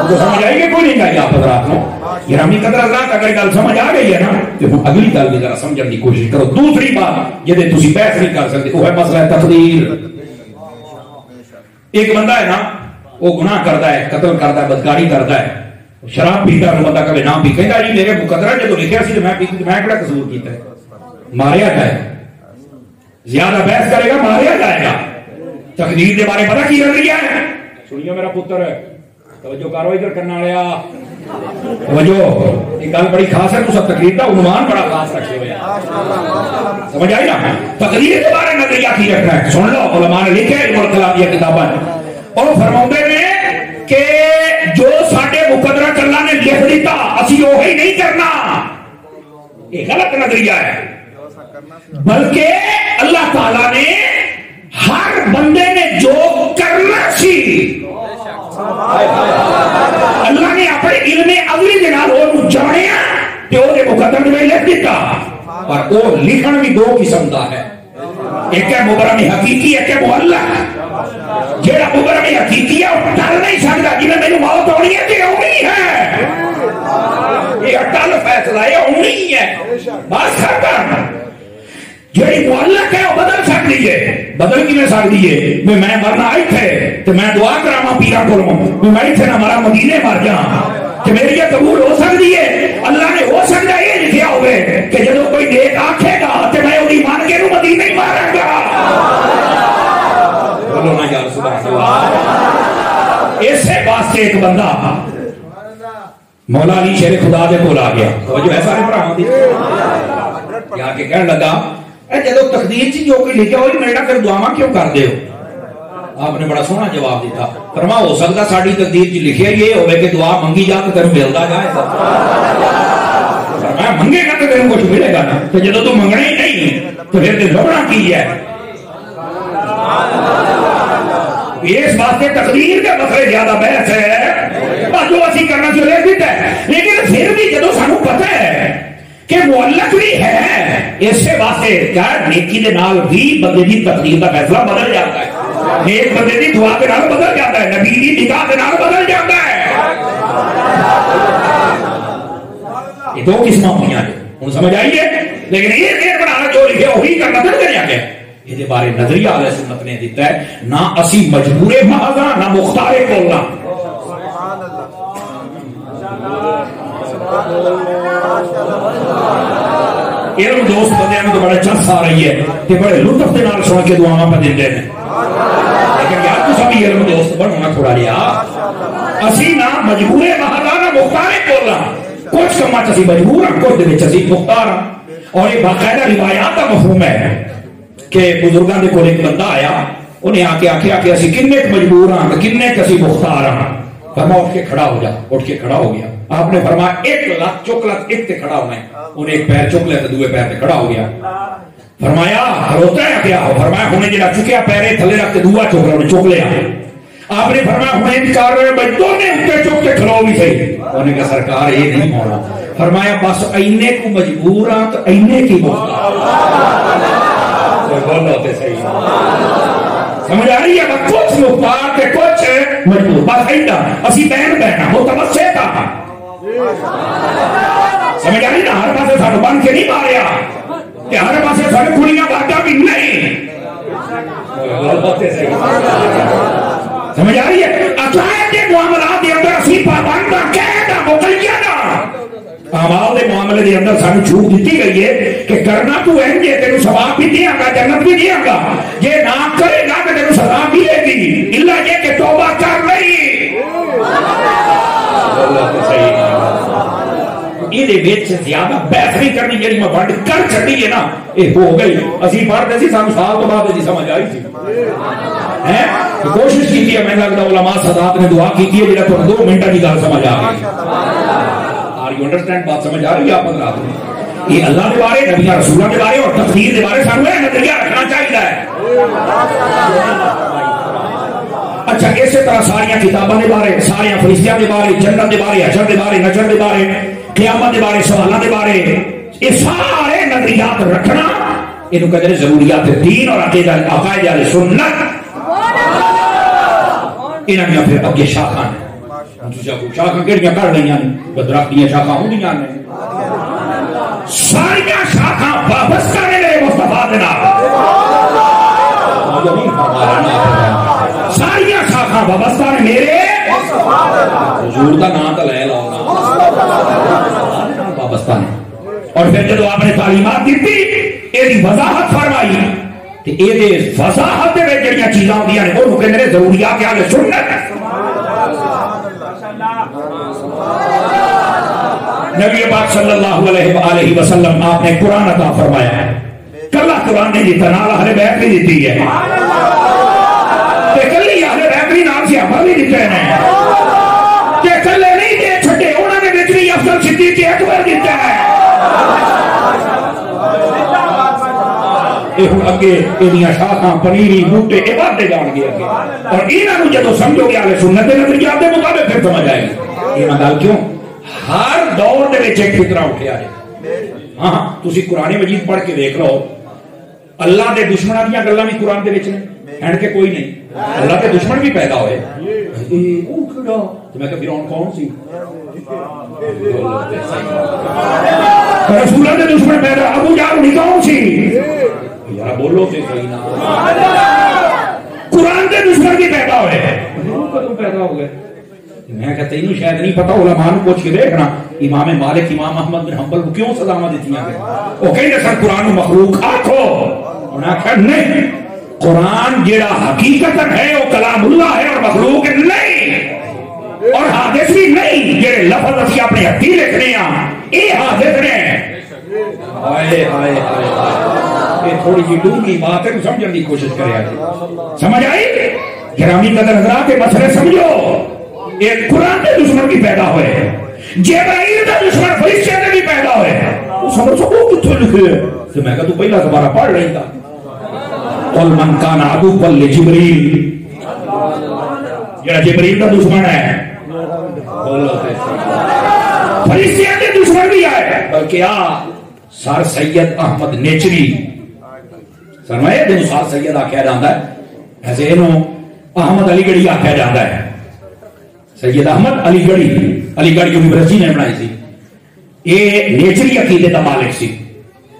تو سمجھ آئی گی کوئی نہیں گئی آپ حضرات کو گرامی قدر اللہ کا. اگر گل سمجھ آ گئی ہے نا تو اگلی گل بھی ذرا سمجھنے کی کوشش کرو. دوسری بات یہ تسی بحث نہیں کر سکتے, وہ ہے مسئلہ تقدیر. ایک بندہ ہے نا وہ گناہ کرتا ہے, قتل کرتا ہے, بدکاری کرتا ہے, شراب پیتا ہے, بندہ کبھی نہ پی, کہتا جی میرے مقدرہ جب لکھا سی میں پیتی میں کہڑا قصور کیتا ہے, ماریا جائے. زیادہ بحث کرے گا ماریا جائے گا. تقدیر کے بارے پتہ کی نظریہ ہے, سنیے میرا پتر ہے توجہ کرو ادھر کرنا لیا توجہ, یہ گل بڑی خاص ہے, تو سب تقریر کا عنوان بڑا خاص رکھے ہوئے ہیں, سمجھ آئی نا. تقدیر کے بارے نظریہ کی رکھنا ہے, سن لو علماء نے لکھے علم الکلام یہ کتابیں, اور فرماتے ہیں کہ جو ساڈے مقدرہ اللہ نے لکھ دیتا اسی وہی نہیں کرنا, یہ غلط نظریہ ہے. بلکہ اللہ تعالیٰ نے ہر بندے نے جو کرنا سی اللہ نے اپنے علم ازلی دے نال او جانیا تے او دے مقدر میں لکھ دیتا. اور وہ لکھن بھی دو قسم دا ہے, ایک ہے مبرم حقیقی, ایک ہے معلق. جیڑا مبرم حقیقی ہے وہ ٹل نہیں سکتا جی میں میری موت ہونی ہے تے ہونی ہے, یہ ٹل فیصلہ ہے ہونی ہے بس ختم. جیڑی معلق ہے وہ بدل سکتی ہے, بدل کی میں سکتی ہے. میں مرنا آئی تھے تو میں دعا کراما پیرا کروں میں اتنے نہ مرا مدینے مر جا, کہ میری یہ قبول ہو سکتی ہے. اللہ نے ہو سکتا ہے یہ لکھیا ہوئے کہ جب کوئی نیک آکھے گا تو میں وہی مان کے نو مدینے ہی مارا گا. بولو نا یار سبحان اللہ. اسے واسطے ایک بندہ مولا علی شیر خدا دے کول آ گیا, توجہ ہے سارے بھراواں دی, یا کہ کہنے لگا اے جدو تقدیر چ جو کوئی لکھا ہوئی میرا پھر دعاواں کیوں کر دے ہو. آپ نے بڑا سونا جواب دیتا, فرما ہو سکتا ساری تقدیر چ لکھیا یہ ہوئے کہ دعا منگی جا تو تیرے ملتا جائے گا. فرمایا منگے گا تو تیرے کچھ ملے گا نا, تو جدو تو منگنا ہی نہیں تو پھر تے لبنا کی ہے. اس واسطے تقدیر کے مسئلے زیادہ بحث ہے, جو اسی کرنا چلے دیتا ہے. لیکن پھر بھی جدو سانو پتہ ہے کہ معلق بھی ہے, اس واسطے کیا نیکی دے نال بھی بندے دی تقدیر کا فیصلہ بدل جاتا ہے. نیک بندے دی دعا کے نال بدل جاتا ہے, نبی دی نگاہ کے نال بدل جاتا ہے. یہ دو قسمیں ہوئی ہیں, ہوں سمجھ آئیے. لیکن یہ دیر بنانا جو لکھے وہی کرنا تو کریا گیا. یہ بارے نظریہ اہل سنت نے دیتا ہے, نہ اسی مجبور محض نہ مختار بولنا. علم دوست بندے میں تو بڑا چس آ رہی ہے کہ بڑے لطف کے نال سن کے دعاواں پہ دیندے ہیں, لیکن یار تو سبھی علم دوست بننا تھوڑا لیا. اسی نہ مجبور محض نہ مختار بولنا, کچھ کما چ اسی مجبور ہاں, کچھ دے وچ اسی مختار ہاں. اور یہ باقاعدہ روایات کا مفہوم ہے کہ بزرگوں کے کول ایک بندہ آیا, انہیں آ کے آخیا کہ اسی کنے مجبور ہاں, کنے اسی مختار ہاں. فرمایا اٹھ کے کھڑا ہو جا. اٹھ کے کھڑا ہو گیا. آپ نے فرمایا ایک لت چک لت ایک تے کھڑا ہونا ہے. انہیں ایک پیر چک لیا تو دوسرے پیر تے کھڑا ہو گیا. فرمایا کھڑوتا ہے کیا ہو؟ فرمایا ہنے جڑا چکیا پیر تھلے رکھ کے دوسرا چک لیا, چک لیا. آپ نے فرمایا ہنے انکار ہوئے بھائی دونے اوپر چک کے کھڑو بھی صحیح. انہوں نے کہا سرکار یہ نہیں ہونا. فرمایا بس اینے کو مجبور ہاں تو اینے کی بولتے صحیح. سمجھ آ رہی ہے؟ کچھ مختار تے کچھ مجبور. بس ایڈا اسی بہن بہنا متوسط تھا. سمجھ آ رہی نا؟ ہر پاسے سانو بن کے نہیں ماریا کہ ہر پاسے سانو کڑیاں باٹا بھی نہیں. سمجھ آ رہی ہے؟ عقائد کے معاملات کے اندر اسی پابند قاعدہ مقیدہ اعمال کے معاملے کے اندر سانو چھوٹ دیتی گئی ہے کہ کرنا تو ہے یہ تینوں ثواب بھی دیا گا, جنت بھی دیا گا. یہ نہ کرے گا کہ تینوں سزا ملے گی, الا یہ کہ توبہ کر نہیں. یہ زیادہ بحث نہیں کرنی, جی میں ونڈ کر چڑی ہے نا یہ ہو گئی. اسی پڑھتے سی سانو سال تو بعد سمجھ آئی تھی. کوشش کی ہے, میں لگتا علماء سادات نے دعا کی ہے جہاں تھوڑا 2 منٹ کی گل سمجھ آ گئی. انڈرسٹینڈ بات سمجھ آ رہی ہے آپ حضرات کو؟ یہ اللہ کے بارے, نبی رسولوں کے بارے اور تفسیر کے بارے سانو نظریہ رکھنا چاہیے. اچھا اسی طرح ساری کتابوں کے بارے, سارے فرشتیاں کے بارے, جنت کے بارے, حشر کے بارے, نجر کے بارے, قیامت کے بارے, سوالوں کے بارے, یہ سارے نظریات رکھنا یہ کہتے ہیں ضروریات دین اور عقیدہ عقائد اہل سنت. انہاں میں پھر اگے شاخاں ہیں. شاخاں کہڑیاں کر رہی ہیں؟ درخت دیا شاخاں ہوندیاں نے. سارا شاخاں وابستہ نے میرے مصطفیٰ دے نال. سارا شاخاں وابستہ نے میرے حضور دا نام تو لے لو وابستہ نے. اور پھر جب آپ نے تعلیمات دیتی یہ وضاحت فرمائی تو یہ وضاحت میں جڑیاں چیزاں ہوندیاں نے وہ کہندے نے ضروریات اہل سنت. نبی پاک صلی اللہ علیہ وآلہ وسلم آپ نے قرآن عطا فرمایا ہے. کلا قرآن نے دیتا نال اہل بیت بھی دیتی ہے, کلی اہل بیت بھی نام سے عمل بھی دیتے ہیں, کلے نہیں دے چھٹے انہوں نے وچ بھی افضل صدیق اکبر دیتا ہے. اگے یہ شاخاں پنیری بوٹے یہ بڑھتے جان گے اگے, اور انہوں جب سمجھو گے اہل سنت کے نظریات کے مطابق پھر سمجھ آئے گی. یہ گل کیوں؟ ہر دور دے وچ ایک فطرہ اٹھیا ہے. ہاں تسی قرآن مجید پڑھ کے دیکھ لو, اللہ دے دشمناں دیاں گلاں بھی قرآن دے وچ نے, اینڈ کے کوئی نہیں. اللہ کے دشمن بھی پیدا ہوئے. تو میں کہ فرعون کون سی؟ رسولوں کے دشمن پیدا ابو جہل نہیں کون سی؟ یار بولو تے صحیح نا. قرآن کے دشمن بھی پیدا ہوئے. کدوں پیدا ہو گئے؟ میں کہتا ہوں شاید نہیں پتا, علماء نے پوچھ کے دیکھنا. امام مالک, امام احمد بن حنبل کو کیوں سزاواں دتیاں گئے؟ وہ کہندے سن قرآن مخلوق آکھو. انہاں کہا نہیں, قرآن جڑا حقیقت ہے وہ کلام اللہ ہے اور مخلوق نہیں, اور حادث بھی نہیں. جڑے لفظ اسی اپنے ہاتھی لکھنے ہیں یہ حادث نے. ہائے ہائے ہائے, یہ تھوڑی جی ڈونگی بات ہے, سمجھنے کی کوشش کرے. سمجھ آئی؟ گرامی قدر حضرات کے مسئلے سمجھو. ایک قرآن کے دشمن بھی پیدا ہوئے, جبرائیل کا دشمن فرشتے کے بھی پیدا ہوئے. تو سمجھ سکو کتوں لکھے تو میں کہا تو پہلا دوبارہ پڑھ رہی تھا. قل من کان عدوا لجبریل, جڑا جبریل کا دشمن ہے فرشتے کے دشمن بھی آئے. بلکہ سر سید احمد نیچری سنوائے دن سر سید آخیا جاتا ہے, ایسے انہوں احمد علی گڑھی آخیا جاتا ہے. سید احمد علی گڑھی, علی گڑھ یونیورسٹی نے بنائی تھی. یہ نیچری عقیدے کا مالک سی.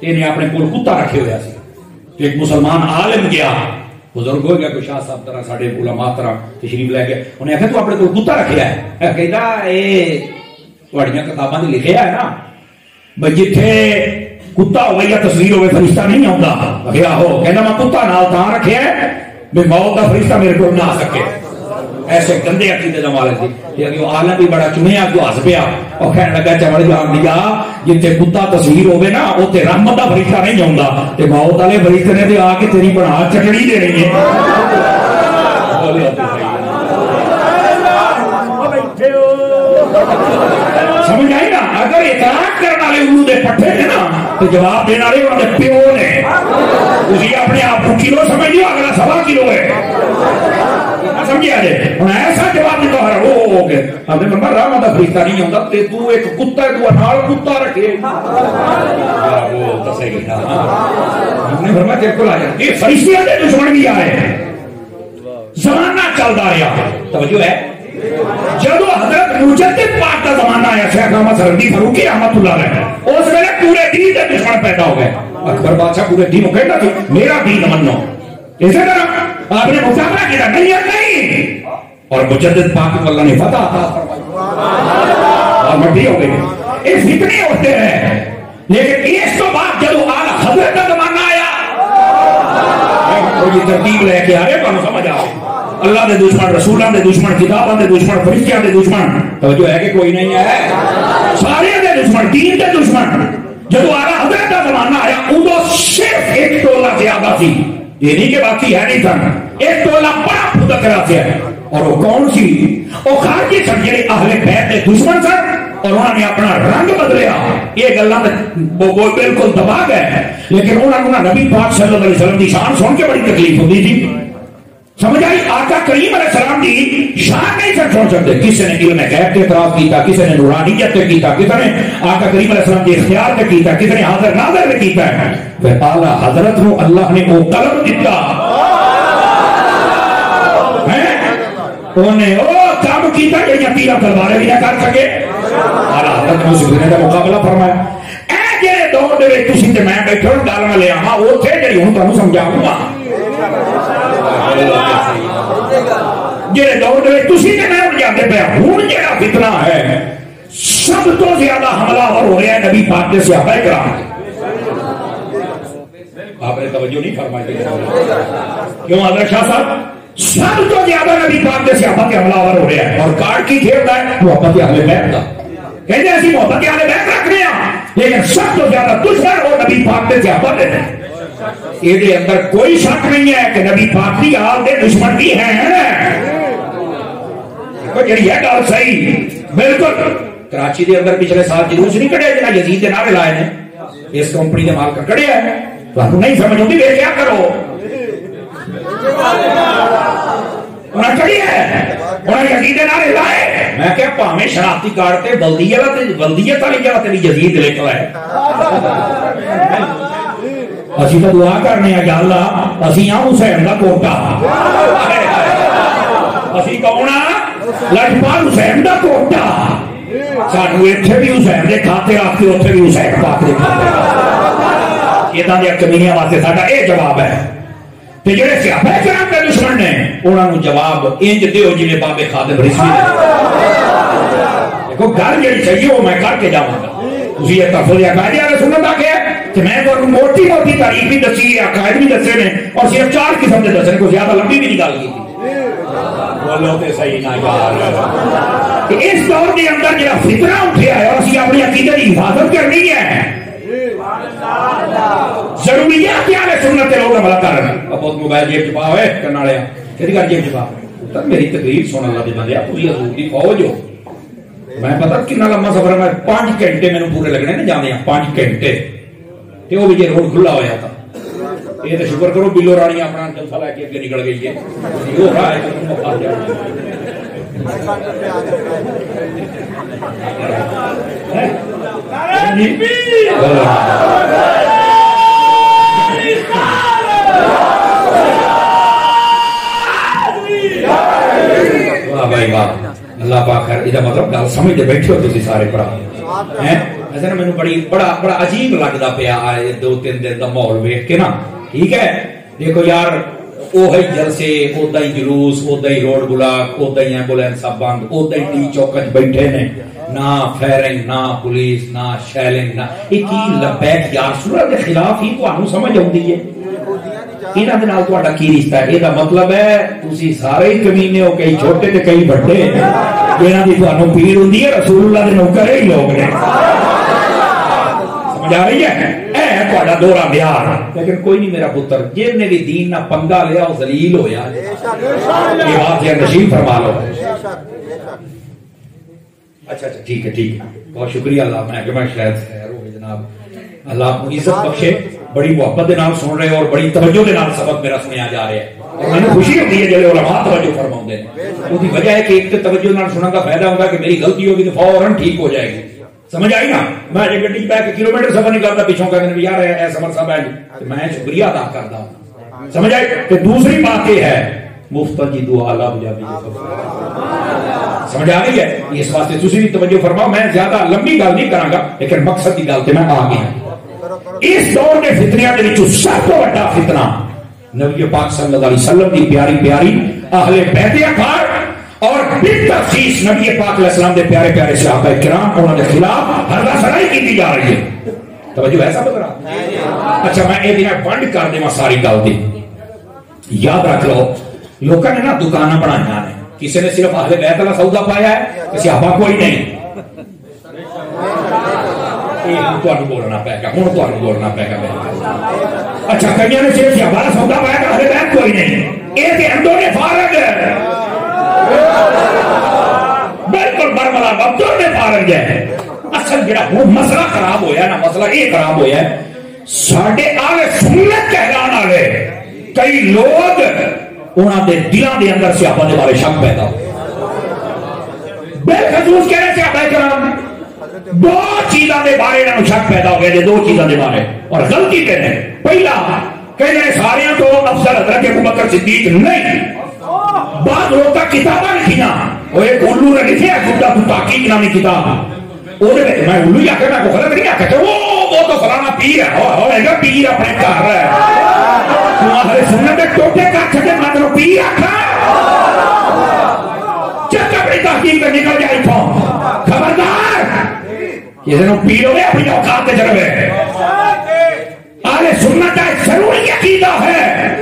انہیں اپنے کول کتا رکھے ہوا سی. ایک مسلمان عالم گیا, بزرگ ہو گیا, کوئی شاہ صاحب طرح ساڈے علماء طرح تشریف لے گیا. انہیں آخیا تو اپنے کول کتا رکھیا ہے؟ کہتا یہ تھوڑیاں کتاباں تے لکھیا ہے نا بھائی جتھے کتا ہوئے یا تصویر ہوئے فرشتہ نہیں آتا. ہو کہنا میں کتا نال تاں رکھیا ہے بھی موت دا فرشتہ میرے کو نہ آ سکے. ایسے گندے عقیدے کا مالک تھی کہ وہ عالم بھی بڑا چنیا جو ہس پیا اور کہنے لگا چمڑ جان دیا جتنے کتا تصویر ہوگی نا اتنے رحمت کا فرشتہ نہیں جاؤں تو موت والے فرشتے نے تو آ کے تیری بنا چٹنی دے رہی ہے. سمجھ آئی نا. اگر اعتراض کرنے والے الو دے پٹھے نے نا تو جواب دینے والے انہوں نے پیو نے. اسی اپنے آپ کو کلو سمجھ لو اگلا 1.25 کلو ہے. سمجھا جائے ہوں ایسا جواب دیتا ہے ہو گئے ہم نے فرمایا رحمت کا فرشتہ نہیں ہوتا تو ایک کتا ہے تو نال کتا رکھے. وہ دسے گی نا ہم نے فرمایا تیرے کو آ جائے یہ فرشتیاں دے دشمن بھی آئے. زمانہ چلتا رہا. توجہ ہے جب حضرت مجدد پاک کا زمانہ آیا شیخ احمد سرندی فاروقی رحمت اللہ علیہ اس ویلے پورے دین کے دشمن پیدا ہو گئے. اکبر بادشاہ پورے دین کو کہتا تھا میرا دین منو. اسی طرح آپ نے مقابلہ کیا نہیں اور مجدد پاک کو اللہ نے فتح عطا فرمائی اور مٹی ہو گئی. یہ فتنے ہوتے ہیں لیکن اس تو بعد جب اعلی حضرت کا زمانہ آیا کوئی ترتیب لے کے آ رہے تو سمجھ آ اللہ دے دشمن رسولوں دے دشمن کتابوں دے دشمن فرشتیاں دے دشمن توجہ ہے کہ کوئی نہیں ہے سارے دے دشمن دین دے دشمن. جب اعلی حضرت کا زمانہ آیا ادو صرف ایک ٹولہ زیادہ تھی یہ نہیں کہ باقی ہے نہیں تھا ایک ٹولہ بڑا پھدکرا سے ہے اور وہ کون سی وہ خارجی سن جڑے اہل بیت دے دشمن سن اور انہوں نے اپنا رنگ بدلیا. یہ گلاں وہ بالکل دبا گئے لیکن انہوں نے نبی پاک صلی اللہ علیہ وسلم کی شان سن کے بڑی تکلیف ہوتی تھی. سمجھ آئی آقا کریم علیہ السلام کی شان نہیں سن سن سکتے. کسی نے علم غیب کے اعتراف کیتا کسی نے نورانیت کے کیتا کسی نے آقا کریم علیہ السلام کے اختیار کے کیتا کسی نے حاضر ناظر کے کیتا ہے. پھر اعلی حضرت کو اللہ نے وہ قلم دیتا انہیں وہ کام کیتا کہ یہ تیرا تلواریں بھی نہ کر سکے. اعلی حضرت نے اس فتنے کا مقابلہ فرمایا. اے جڑے دور دے وچ تسی تے میں بیٹھے ہوں گل میں لے آواں اوتھے جڑی ہوں تانوں سمجھاؤں گا جڑے دور دے وچ تسی تے میں سمجھاندے پے ہن جڑا فتنہ ہے سب تو زیادہ حملہ ہو رہا ہے نبی پاک کے صحابہ کرام. آپ نے توجہ نہیں فرمائی کیوں حضرت شاہ صاحب سب تو زیادہ نبی پاک کے صحابہ کے حملہ ہو رہا ہے اور کارڈ کی کھیلتا ہے محبت اہل بیت کا. کہتے ہیں اسی محبت اہل بیت رکھ رہے ہیں لیکن سب تو زیادہ دشمن وہ نبی پاک کے صحابہ کے ہیں. یہ اندر کوئی شک نہیں ہے کہ نبی پاک کی حال دے دشمن بھی ہیں. جی ہے گل صحیح بالکل. کراچی دے اندر پچھلے سال جلوس نہیں کڑے جنہیں یزید کے نعرے لائے ہیں اس کمپنی کے مالک کڑے ہیں تو آپ نہیں سمجھ ہوتی بے کیا کرو انہیں کڑی ہے انہیں یزید کے نعرے لائے. میں کہا پاہمیں شناختی کارڈ تے بلدیت والی جگہ تے یزید لے کر آئے. اسی تو دعا کرنے ہیں یا اللہ اسی ہاں حسین کا کوٹا اسی کون لجپال حسین کا کوٹا سانو اتنے بھی حسین کے کھاتے رکھتے اتنے بھی حسین پاک کے کھاتے یہ دیا کمینیاں واسطے ساڈا یہ جواب ہے. جڑے صحابہ کرام کے دشمن نے انہوں نے جواب انج دیو جی بابے خادم رضوی دیکھو گل جی چاہیے وہ میں کر کے جاؤں گا. تھی یہ تفصیل عقائد اہل سنت آ کے کہ میں تو موٹی موٹی تاریخ بھی دسی عقائد بھی دسے نے اور صرف 4 قسم کے دسے کو زیادہ لمبی بھی نہیں گل کی بولو تے صحیح نہ یار. اس دور کے اندر جڑا فتنہ اٹھیا ہے اور اسی اپنی عقیدے کی حفاظت کرنی ہے ضروریات اہل سنت کے لوگ عمل کر رہے ہیں. اب بہت موبائل جیب چھپا ہوئے کرنے والے کہ جیب چھپا میری تقریر سن اللہ دے بندے پوری حضور دی فوج ہو. میں پتا کتنا لمبا سفر میں 5 گھنٹے میرے پورے لگنے نا جانے 5 گھنٹے تے وہ بھی جی روڈ کھلا ہوا تھا. یہ تو شکر کرو بلو رانی اپنا جلسہ لے کے اگے نکل گئی ہے وہ رہا واہ بھائی واہ اللہ پاک خیر. یہ مطلب گل سمجھتے بیٹھے ہو تھی سارے بڑا ایسا نا مینو بڑا عجیب لگتا پیا 2-3 دن کا ماحول ویخ کے نا. ٹھیک ہے دیکھو یار وہی جلسے اودا ہی جلوس اودا ہی روڈ بلاک اودا ہی ایمبولینس بند اودا ہی ٹی چوک بیٹھے نے نہ فائرنگ نہ پولیس نہ شیلنگ نہ یہ کی لبیک یار سورت کے خلاف ہی تمہیں سمجھ آتی ہے انہاں دے نال تہاڈا کی رشتہ ہے؟ یہ مطلب ہے تسی سارے ہی کمینے ہو، کئی چھوٹے تے کئی بڑے، جنہاں دی تانوں پیڑ ہوندی ہے رسول اللہ دے نوکر ہی لوگ نے. سمجھ آ رہی ہے؟ اے تہاڈا دورہ بیار. لیکن کوئی نہیں میرا پتر، جن نے بھی دین نہ پنگا لیا وہ ذلیل ہویا. یہ بات ذہن نشین فرما لو. اچھا ٹھیک ہے بہت شکریہ. اللہ میں شاید خیر ہو جناب، اللہ آپ کو عزت بخشے. بڑی محبت دے نال سن رہے ہو اور بڑی توجہ دے نال سبق میرا سنیا جا رہا ہے. اور میں نے خوشی ہوتی ہے جب علماء توجہ فرماؤندے ہیں. اس کی وجہ ہے کہ ایک توجہ نال سننے کا فائدہ ہوگا کہ میری غلطی ہوگی تو فوراً ٹھیک ہو جائے گی. سمجھ آئی نا؟ میں جب گڈی پہ کلومیٹر سفر نہیں کرتا پیچھوں کا کہ یار اے سمر صاحب ہے تو میں شکریہ ادا کرتا ہوں. سمجھ آئی؟ کہ دوسری بات یہ ہے مفتجد اعلیٰ بجابی. سمجھ آ رہی ہے؟ اس واسطے تسی بھی توجہ فرماؤ. میں زیادہ لمبی گل نہیں کراں گا لیکن مقصد کی گل تے میں آ گیا. اس دور کے فتنیاں دے وچوں سب تو بڑا فتنہ نبی پاک صلی اللہ علیہ وسلم کی پیاری پیاری اہل بیت اطہار اور بالتخصیص نبی پاک علیہ السلام دے پیارے پیارے صحابہ کرام انہوں نے خلاف ہرگاہ سرائی کی جا رہی ہے. توجہ ایسا بدرا. اچھا میں یہ دن ونڈ کر دے ساری گل دی. یاد رکھ لو لوگوں نے نا دکاناں بنایا نے، کسی نے صرف اہل بیت والا سودا پایا ہے، صحابہ کوئی نہیں. بولنا پائے گا ہوں بولنا پائے گا. اچھا کئی نے صرف صحابہ والا سودا پایا کہ اہل بیت کوئی نہیں. یہ اندوں نے فارغ بالکل برملا اندوں نے فارغ ہے. اصل جڑا وہ مسئلہ خراب ہویا نا، مسئلہ یہ خراب ہویا ہے ساڈے آلے سنت کہلان والے کئی لوگ انہاں دے دلاں دے اندر صحابہ دے بارے شک پیدا ہو. بالخصوص کہہ رہے صحابہ کرام دو چیزاں دے بارے انہاں نوں شک پیدا ہو گیا. دو چیزاں دے بارے اور غلطی کہنے. پہلا کہنے سارے تو افضل حضرت ابوبکر صدیق نہیں. بعض لوگ کا کتاباں لکھیاں وہ ایک الو نے لکھیا خدا کو تحقیق نامی کتاب وہ میں الو ہی آخر میں کو غلط نہیں آخر وہ تو فلانا پیر ہے پیر اپنے گھر ہے تمہارے سنت ٹوٹے کا چھٹے مطلب پیر آخر چک اپنی تحقیق میں نکل جائے تھا. خبردار یہ دنوں پیر ہوئے اپنی اوقات کے جربے آلے سنت ہے ضروری عقیدہ ہے.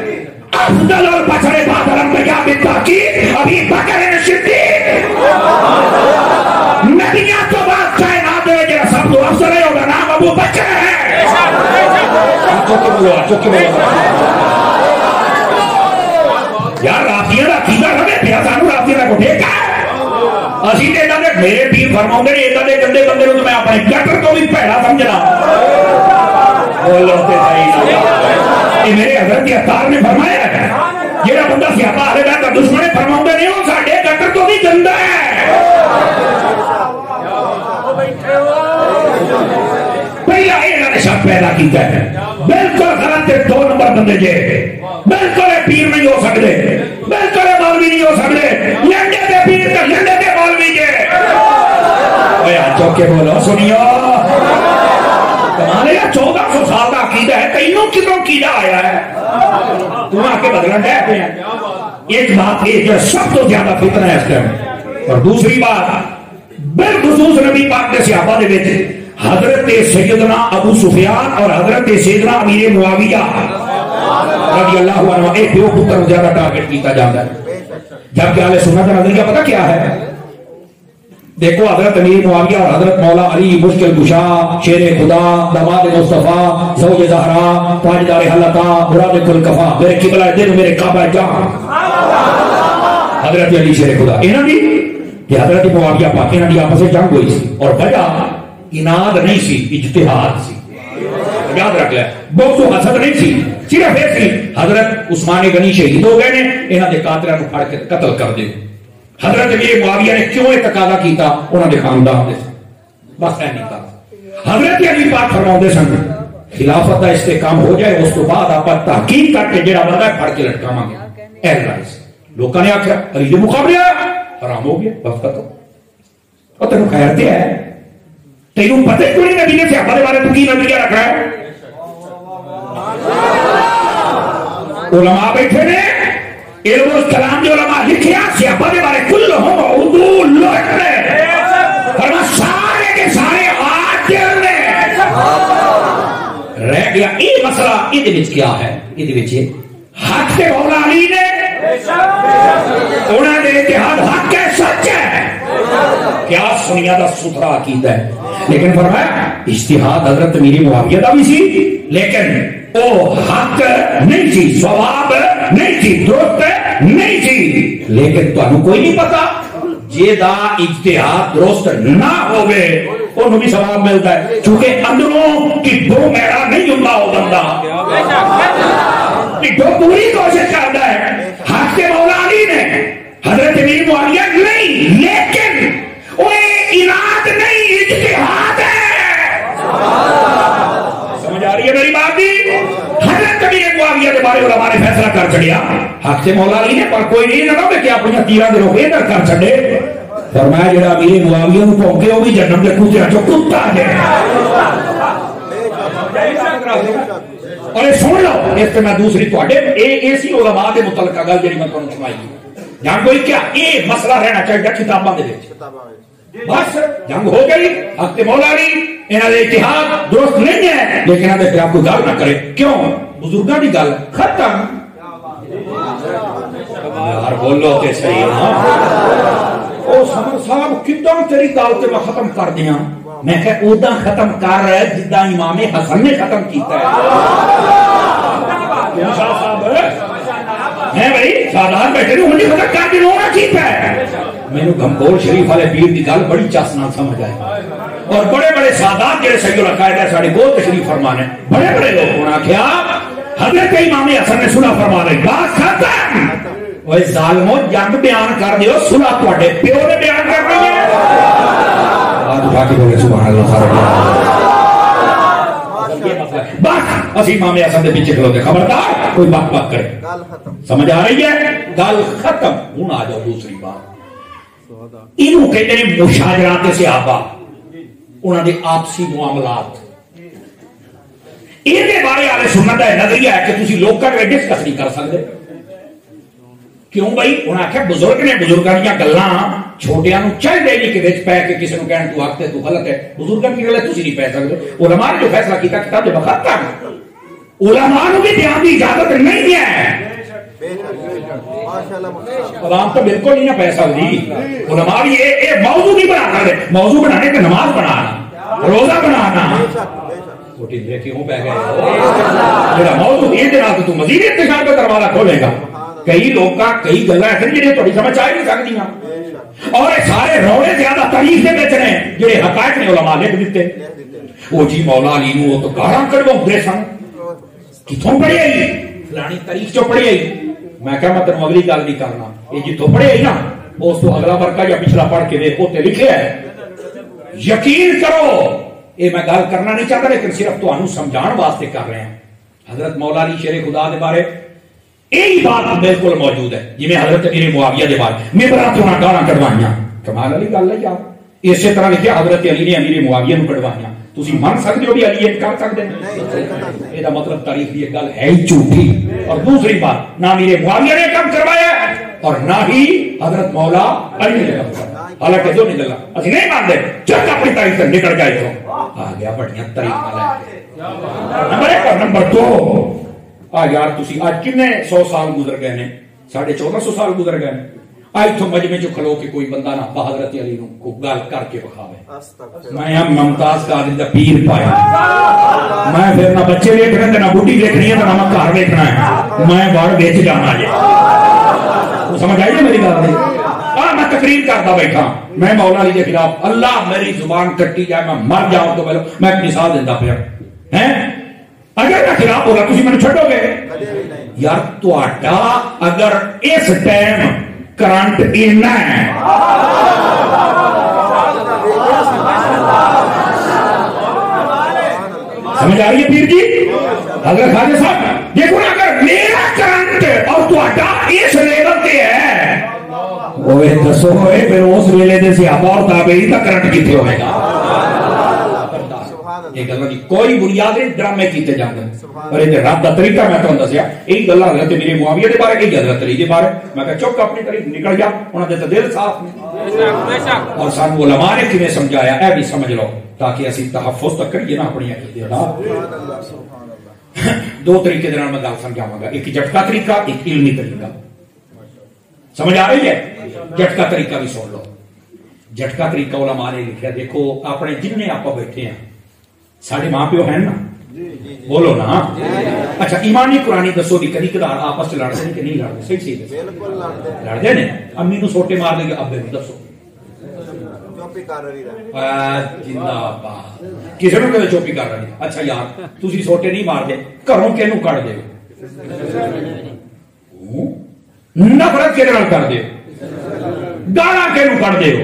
افضل اور بشر بعد الانبیاء بالتحقیق ابھی بکر صدیق نبیوں تو بعد کائنات ہے جڑا سب تو افضل ہے اور نام ابو بکر ہے. یار راتیاں دا عقیدہ رہے پیا سانو راتیاں دا کو ٹھیکا اسی تے دا میرے پیر فرماؤندے نے ایدا دے گندے بندے نوں میں اپنے گٹر تو بھی بھڑا سمجھنا. بولو تے صحیح میرے حضرت عطار نے فرمایا ہے جہاں بندہ صحابہ اہل بیت کا دشمن ہے فرماؤندے نہیں وہ ساڈے گٹر تو بھی گندا ہے. پہلا انہوں نے شک پیدا کیتا ہے. بالکل غلط ہے. دو نمبر بندے جے بالکل پیر نہیں ہو سکتے، بالکل مولوی نہیں ہو سکتے. لنڈے دے پیر تے لنڈے دے مولوی جے. اوے چوک کے بولو سنیو کمال ہے. 1400 سال کا عقیدہ ہے تینوں کتوں عقیدہ آیا ہے تم آ کے بدلنا ڈے پہ ہیں. ایک بات یہ جو سب تو زیادہ فتنہ ہے اس ٹائم. اور دوسری بات بالخصوص نبی پاک کے صحابہ دے وچ حضرت سیدنا ابو سفیان اور حضرت سیدنا امیر معاویہ رضی اللہ عنہ ایک دو پتر زیادہ ٹارگٹ کیتا جاتا ہے. جبکہ اہل سنت کا نظریہ پتہ کیا ہے؟ دیکھو حضرت امیر معاویہ اور حضرت مولا علی مشکل کشا شیر خدا داماد مصطفیٰ زوج زہرا تاجدار حلقہ مراد کل کفا میرے قبلہ دل میرے کعبہ جہاں حضرت علی شیر خدا انہوں نے کہ حضرت معاویہ پاک انہوں نے آپس میں جنگ ہوئی تھی اور وجہ اناد نہیں سی اجتہاد سی. یاد رکھ لے بہت تو حسد نہیں سی صرف ایک سی حضرت عثمان غنی شہید ہو گئے نے انہوں نے قاتلوں کو پھاڑ کے قتل کر دے. حضرت امیر معاویہ نے کیوں یہ تقاضا کیتا انہوں نے خاندان دے بس اے نہیں کہا. حضرت علی پاک فرماؤندے سن خلافت کا استحکام ہو جائے اس تو بعد آپ تحقیق کر کے جڑا بندہ پھڑ کے لٹکاواں گے. اے رائس لوگوں نے آخیا علی دے مقابلے حرام ہو گیا بس ختم. اور تینوں خیر تے ہے تینوں پتہ ہی کوئی نبی نے صحابہ دے بارے تو کی نظریہ رکھ رہا ہے. علماء بیٹھے نے علم و کلام جو علماء لکھیا صحابہ دے بارے کلہم عدول لوٹنے فرما سارے کے سارے عادل نے رہ گیا. یہ مسئلہ یہ وچ کیا ہے؟ یہ وچ حق سے مولا علی نے انہوں نے اتحاد حق ہے، سچ ہے، کیا سنیا دا ستھرا عقیدہ ہے. لیکن فرمایا اجتہاد حضرت امیر معاویہ دا بھی سی، لیکن وہ حق نہیں تھی، ثواب نہیں تھی، درست نہیں تھی. لیکن تمہیں کوئی نہیں پتا جے دا اجتہاد درست نہ ہوئے انہوں بھی ثواب ملتا ہے، چونکہ اندروں کی دو میڑا نہیں ہوتا وہ بندہ تو پوری کوشش کرتا ہے. حق سے مولا علی نے حضرت امیر معاویہ نہیں، لیکن وہ اناد نہیں، اجتہاد ہے. سمجھ آ رہی ہے میری بات بھی؟ حضرت امیر معاویہ کے بارے علماء نے فیصلہ کر چڑیا حق سے مولا علی نے، پر کوئی نہیں لگا کہ کیا اپنی تیرہ دنوں کے اندر کر چڑے. فرمایا جڑا امیر معاویہ کو پونکے وہ بھی جنم کے کترا جو کتا ہے. اور سن لو اس سے میں دوسری ایسی علماء کے متعلقہ گل جی میں تمہیں سنائی جنگ ہوئی کیا یہ مسئلہ رہنا چاہیے کتاباں دے بس جنگ ہو گئی حق مولا علی انہاں دے اتحاد درست نہیں ہے لیکن انہاں دے خلاف کوئی گل نہ کرے. کیوں؟ بزرگاں دی گل ختم. یار بولو تے صحیح نا. او سمر صاحب کتنا تیری گل تے میں ختم کر دیاں. میں کہ اودا ختم کر جدا امام حسن نے ختم کیتا ہے. شاہ صاحب ہے بھائی سادات بیٹھے نے انہیں ختم کر دینا ہونا کیتا ہے. میں نے گھمبول شریف والے پیر کی گل بڑی چس نال سمجھ آئی. اور بڑے بڑے سادات جڑے سید العقائد ہے ساڈے کول تشریف فرمانے بڑے بڑے لوگ ہونا کیا حضرت امام حسن نے صلح فرما رہے بات ختم. وہ ظالمو جنگ بیان کر دیو صلح تواڈے پیو نے بیان کرنی ہے. سبحان اللہ سارے بس اسی امام حسن دے پیچھے کھلوتے خبردار کوئی بات بات کرے. سمجھ آ رہی ہے گل ختم. ہوں آ جاؤ دوسری بات انہوں کہتے ہیں مشاجرات صحابہ انہوں نے آپسی معاملات یہ بارے والے سنت ہے نظریہ ہے کہ تسی لوگ کا ڈسکس نہیں کر سکتے. کیوں بھائی انہوں نے آخیا بزرگ نے بزرگاں دیا گلاں چھوٹیاں نو چاہیے نہیں کہ وچ پے کے کسی نو کہن تو حق تے تو غلط ہے. بزرگاں کی گل تسی نہیں پے سکتے. علماء نے جو فیصلہ کیتا کتاب دے وقت تک علماء نو بھی بیان دی اجازت نہیں ہے. عوام تو بالکل نہیں پے سکتی. علماء بھی یہ موضوع نہیں بنا سکتے. موضوع بنانے کا نماز بنانا روزہ بنانا کیوں پہ گئے جڑا موضوع یہ تو مزید انتشار کا دروازہ کھولے گا. کئی لوگ کئی گلا ایسے جی تھوڑی سمجھ آ نہیں سکتی اور سارے روڑے زیادہ تاریخ سے بیچنے جڑے حقائق نے علماء لکھ دیتے. وہ جی مولا علی نو تو گالاں کڈواؤندے سن کتوں پڑھی آئی فلانی تاریخ چوں پڑھی آئی. میں کہا میں تینوں اگلی گل نہیں کرنا یہ جتوں پڑھے آئی نا اس تو اگلا ورقہ یا پچھلا پڑھ کے دیکھو تے لکھے ہے. یقین کرو یہ میں گل کرنا نہیں چاہتا لیکن صرف تمہیں سمجھان واسطے کر رہے ہیں. حضرت مولا علی شیر خدا کے بارے یہی بات بالکل موجود ہے جی میں حضرت امیر معاویہ کے بارے میں بڑا تھوڑا گالاں کڈوائیاں. کمال والی گل ہے یار. اسی طرح لکھیا حضرت علی نے امیر معاویہ نو کڈوائیاں. تسی من سکتے ہو بھی علی یہ کر سکتے ہیں؟ یہ مطلب تاریخ کی گل ہے ہی جھوٹی. اور دوسری بات نہ امیر معاویہ نے کم کروایا اور نہ ہی حضرت مولا علی نے کم کروایا. حالانکہ جو نہیں گلا اسی نہیں مانتے چک اپنی تاریخ سے نکل جائے تو آ گیا بڑیاں تاریخ لے کے. نمبر 1 اور نمبر 2 یار تسی آج کنے 100 سال گزر گئے نے 1450 سال گزر گئے. آج تو مجمع چ کھلو کے کوئی بندہ نہ حضرت علی نو کو گل کر کے بخاوے. میں ہم ممتاز قادری دا پیر پایا. میں پھر نہ بچے دیکھنے تے نہ بڈھی دیکھنی ہے تے نہ میں گھر دیکھنا ہے. میں وڑ وچ جانا جی. سمجھ آئی میری گل دی؟ میں تقریر کرتا بیٹھا میں مولا علی کے خلاف اللہ میری زبان کٹی جائے میں مر جاؤں تو میں ایک مثال دینا پیا ہے. اگر میں خلاف ہوگا تھی مجھے چھڈو گے یار تہاڈا اگر اس ٹائم کرنٹ اینا ہے سمجھ آ رہی ہے پیر جی اگر خواجہ صاحب دیکھو نا اگر میرا کرنٹ اور تہاڈا اس لیول پہ ہے وہ دسو پھر اس ویلے دے صحابہ اور تابعین کا کرنٹ کتنے ہوئے گا. یہ گلاں دی کوئی بنیاد نہیں ڈرامے کیتے جاندے اور یہ رب دا طریقہ میں تانوں دسیا. یہی گلاں حضرت میرے معاویہ دے بارے یہی حضرت علی دے بارے. میں کہ چوک اپنی طرف نکل جا انہاں دے تے دل صاف نے اور سانو علماء نے کیویں سمجھایا اے بھی سمجھ لو. تاکہ اسی تحفظ تک کریے نا اپنی عقیدے دا. دو طریقے دے نال میں گل سمجھاواں گا, ایک جھٹکا طریقہ, ایک علمی طریقہ. سمجھ آ رہی ہے؟ جھٹکا طریقہ بھی سن لو. جھٹکا طریقہ علماء نے لکھا, دیکھو اپنے جننے آپ بیٹھے ہیں سارے ماں پیو ہیں نا, بولو نا. اچھا ایمانی قرآنی دسو بھی کدی کدار آپس چ لڑتے کہ نہیں لڑتے؟ صحیح صحیح لڑتے ہیں. امی نو سوٹے مار دیں گے, ابے نو دسو کسی نے کدے چوپی کر رہی. اچھا یار تسی سوٹے نہیں مار دے, گھروں کینوں کٹ دے, نفرت کے نال کر دے, گالاں کینوں کٹ دے ہو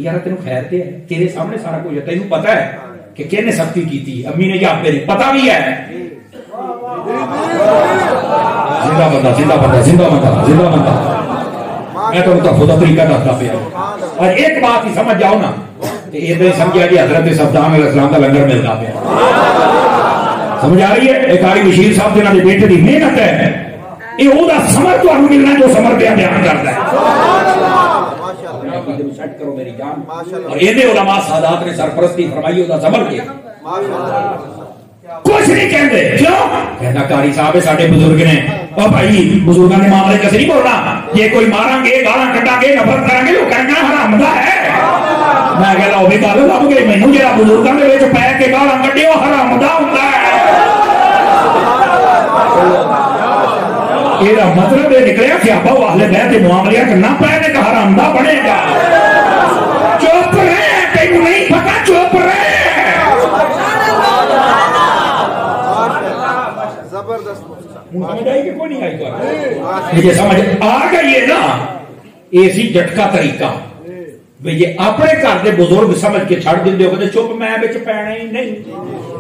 یار تینوں خیر تے ہے, تیرے سامنے سارا کچھ ہے, تینوں پتہ ہے کہ کہنے سختی کی تھی, امی نے یا ابے نے, پتہ بھی ہے. زندہ بندہ زندہ بندہ زندہ بندہ زندہ بندہ. میں تو خدا طریقہ دستا پیا. اور ایک بات ہی سمجھ جاؤ نا, یہ سمجھا جی حضرت صفدان علیہ السلام کا لنگر ملتا پیا. سمجھ آ رہی ہے؟ ایک قاری بشیر صاحب کے نام بیٹے کی محنت ہے, یہ وہ سمر تو ملنا جو سمر پہ بیان کرتا ہے. سیٹ کرو میری جان. اور یہ علماء سادات نے سرپرستی فرمائی ہوتا سمر کے کچھ نہیں کہتے. کیوں کہنا قاری صاحب ساڈے بزرگ نے, اور بھائی بزرگوں کے معاملے کیسے نہیں بولنا, یہ کوئی ماریں گے گالاں کٹا گے نفرت کریں گے وہ کہنا حرام ہے. میں کہہ رہا وہ بھی گل لب گئی مینوں, جہاں بزرگوں کے وچ پے کے گالاں کٹے وہ حرام ہوتا ہے. یہ مطلب یہ نکلیا کہ آپ اہل بیت کے معاملے کرنا پے نے کہ حرام دا بنے گا. چپ رہے, تینوں نہیں پتا, چپ رہے. سمجھ آئی کہ کوئی نہیں آئی؟ مجھے سمجھ آ گئی ہے نا. ایسی جھٹکا طریقہ یہ اپنے گھر کے بزرگ سمجھ کے چھڑ دیں ہو, چپ میں بچ پینا ہی نہیں.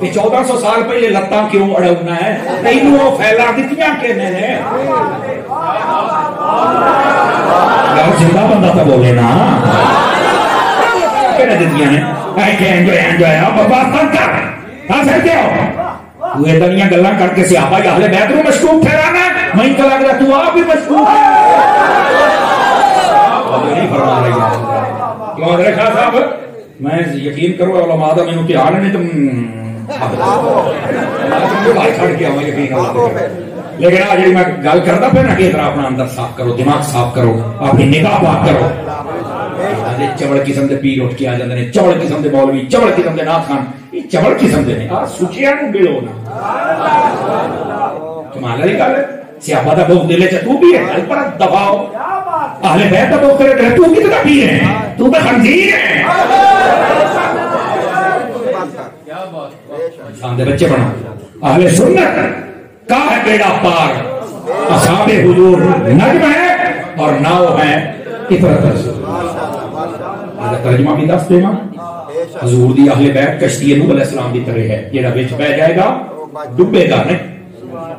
1400 سال پہلے لتاں کیوں اڑنا ہے, تینوں پھیلا دیتیاں کہ نے یار زندہ بندہ تو بولے نا کہ دیتیاں نے بابا کر سکتے ہو. تو ادھر گلاں کر کے سیاپا اہل بیت نو مشکوک ٹھہرانا, میں تو لگ رہا تو آپ بھی مشکوک ہے. نہیں فرما رہی ہے کیوں حضرت شاہ صاحب, میں یقین کرو علماء دا مینوں دھیان نہیں تم چھڑ کے آؤں یقین. لیکن آج میں گل کرتا پہ نا کہ ادھر اپنا اندر صاف کرو, دماغ صاف کرو, اپنی نگاہ پاک کرو. چوڑ قسم کے پیر اٹھ کے آ جاتے ہیں, چوڑ قسم کے مولوی, چوڑ قسم کے نعت خان, یہ چوڑ قسم کے سوچیا نو ملو نا. کمال والی گل ہے. سیاپا دا بہت دل چ تو بھی ہے, گل پر دباؤ. اہل بیت دا بہت کرے تو کتنا بھی ہے, تو تو خنزیر ہے. انسان دے بچے بنا. اہل سنت کا ہے بیڑا پار, اصحاب حضور نجم ہے اور ناؤ ہے عبرت رسول. ترجمہ بھی دس دینا, حضور دی اہل بیت کشتی نوح علیہ السلام دی طرح ہے, جڑا وچ بہ جائے گا ڈوبے گا نہیں,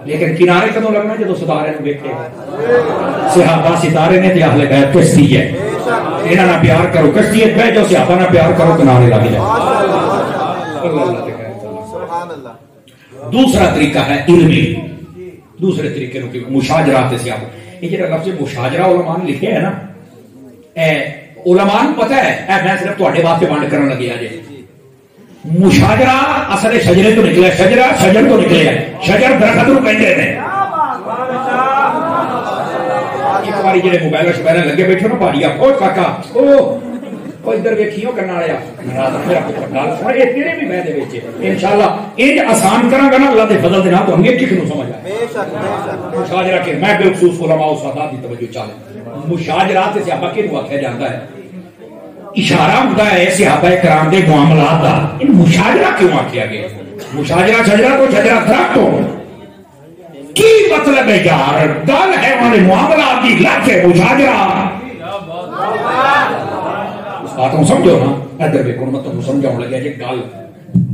لیکن کنارے کدوں لگنا جدوں ستارے نو ویکھے. صحابہ ستارے نے تے اہل بیت کشتی ہے, انہاں نال پیار کرو, کشتی وچ بیٹھ جاؤ, صحابہ نال پیار کرو, کنارے لگ جاؤ. سبحان اللہ. دوسرا طریقہ ہے علمی. دوسرے طریقے نو کہ مشاجرات سے آپ, یہ جڑا لفظ مشاجرہ علماء نے لکھے ہے نا, اے علماء کو پتہ ہے, اے میں صرف تواڈے واسطے ونڈ کرن لگیا جے. مشاجرہ اصل شجرے تو نکلے, شجرہ شجر تو نکلے ہے, شجر درخت نو کہندے نے. ایک باری جڑے موبائل شبائل لگے بیٹھے نا پاڑیا, او کاکا او ادھر ویکھیو کرنا والا ناراض میرا پتر گل سن, اے تیرے بھی میں دے وچ انشاءاللہ انج آسان کراں گا نا اللہ دے فضل دے نال تو ہم ایک کس نو سمجھ آئے. بے شک مشاجرہ کہ میں بالخصوص علماء و سادات دی توجہ چاہے. مشاجرات سے صحابہ کیوں آکھیا جاندا ہے؟ اشارہ ہوتا ہے صحابہ کرام دے معاملات دا. ان مشاجرہ کیوں آکھیا گیا؟ مشاجرہ شجرہ تو شجرہ درخت تو کی مطلب ہے یار, گل ہے ہمارے معاملات کی لفظ ہے مشاجرہ. اس بات کو سمجھو نا, ادھر دیکھو میں تمہیں سمجھاؤں لگا جی گل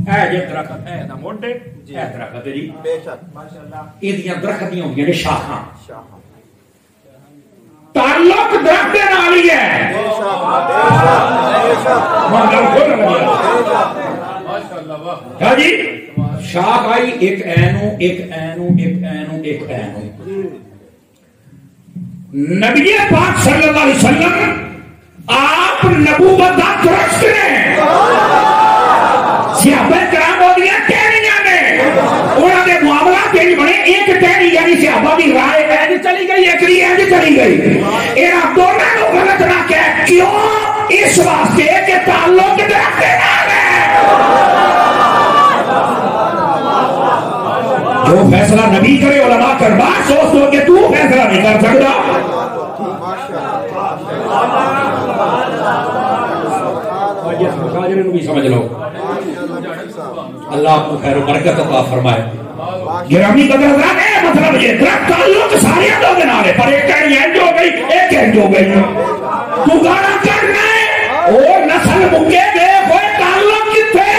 ہے جی درخت ہے نا موٹے ہے درخت ہے جی, بے شک ماشاءاللہ. یہ درخت دی ہوندیاں نے شاخاں, تعلق درخت دے نال ہی ہے. بے شک بے شک ماشاءاللہ. واہ جی, شاخ آئی ایک اینو ایک اینو ایک اینو ایک اینو. نبی پاک صلی اللہ علیہ وسلم آپ نبوت دا درخت نے, صحابہ کرام ہوندیاں ٹہنیاں نے انہاں دے معاملات انج بنے ایک ٹہنی یعنی صحابہ دی رائے انج چلی گئی ایک دی انج چلی گئی انہاں دونوں نو غلط نہ کہہ کیوں اس واسطے کہ تعلق رکھتے نال ہے جو فیصلہ نبی کرے علماء کر بات سوچ دو کہ تو فیصلہ نہیں کر سکتا بھی سمجھ لو اللہ آپ کو خیر و برکت عطا فرمائے گرامی قدر حضرات ہے مطلب یہ تعلق سارے دو دن آ رہے پر ایک کہنی اینج ہو گئی ایک اینج ہو گئی تو گانا کرنا ہے اور نسل مکے دے کوئی تعلق کتنے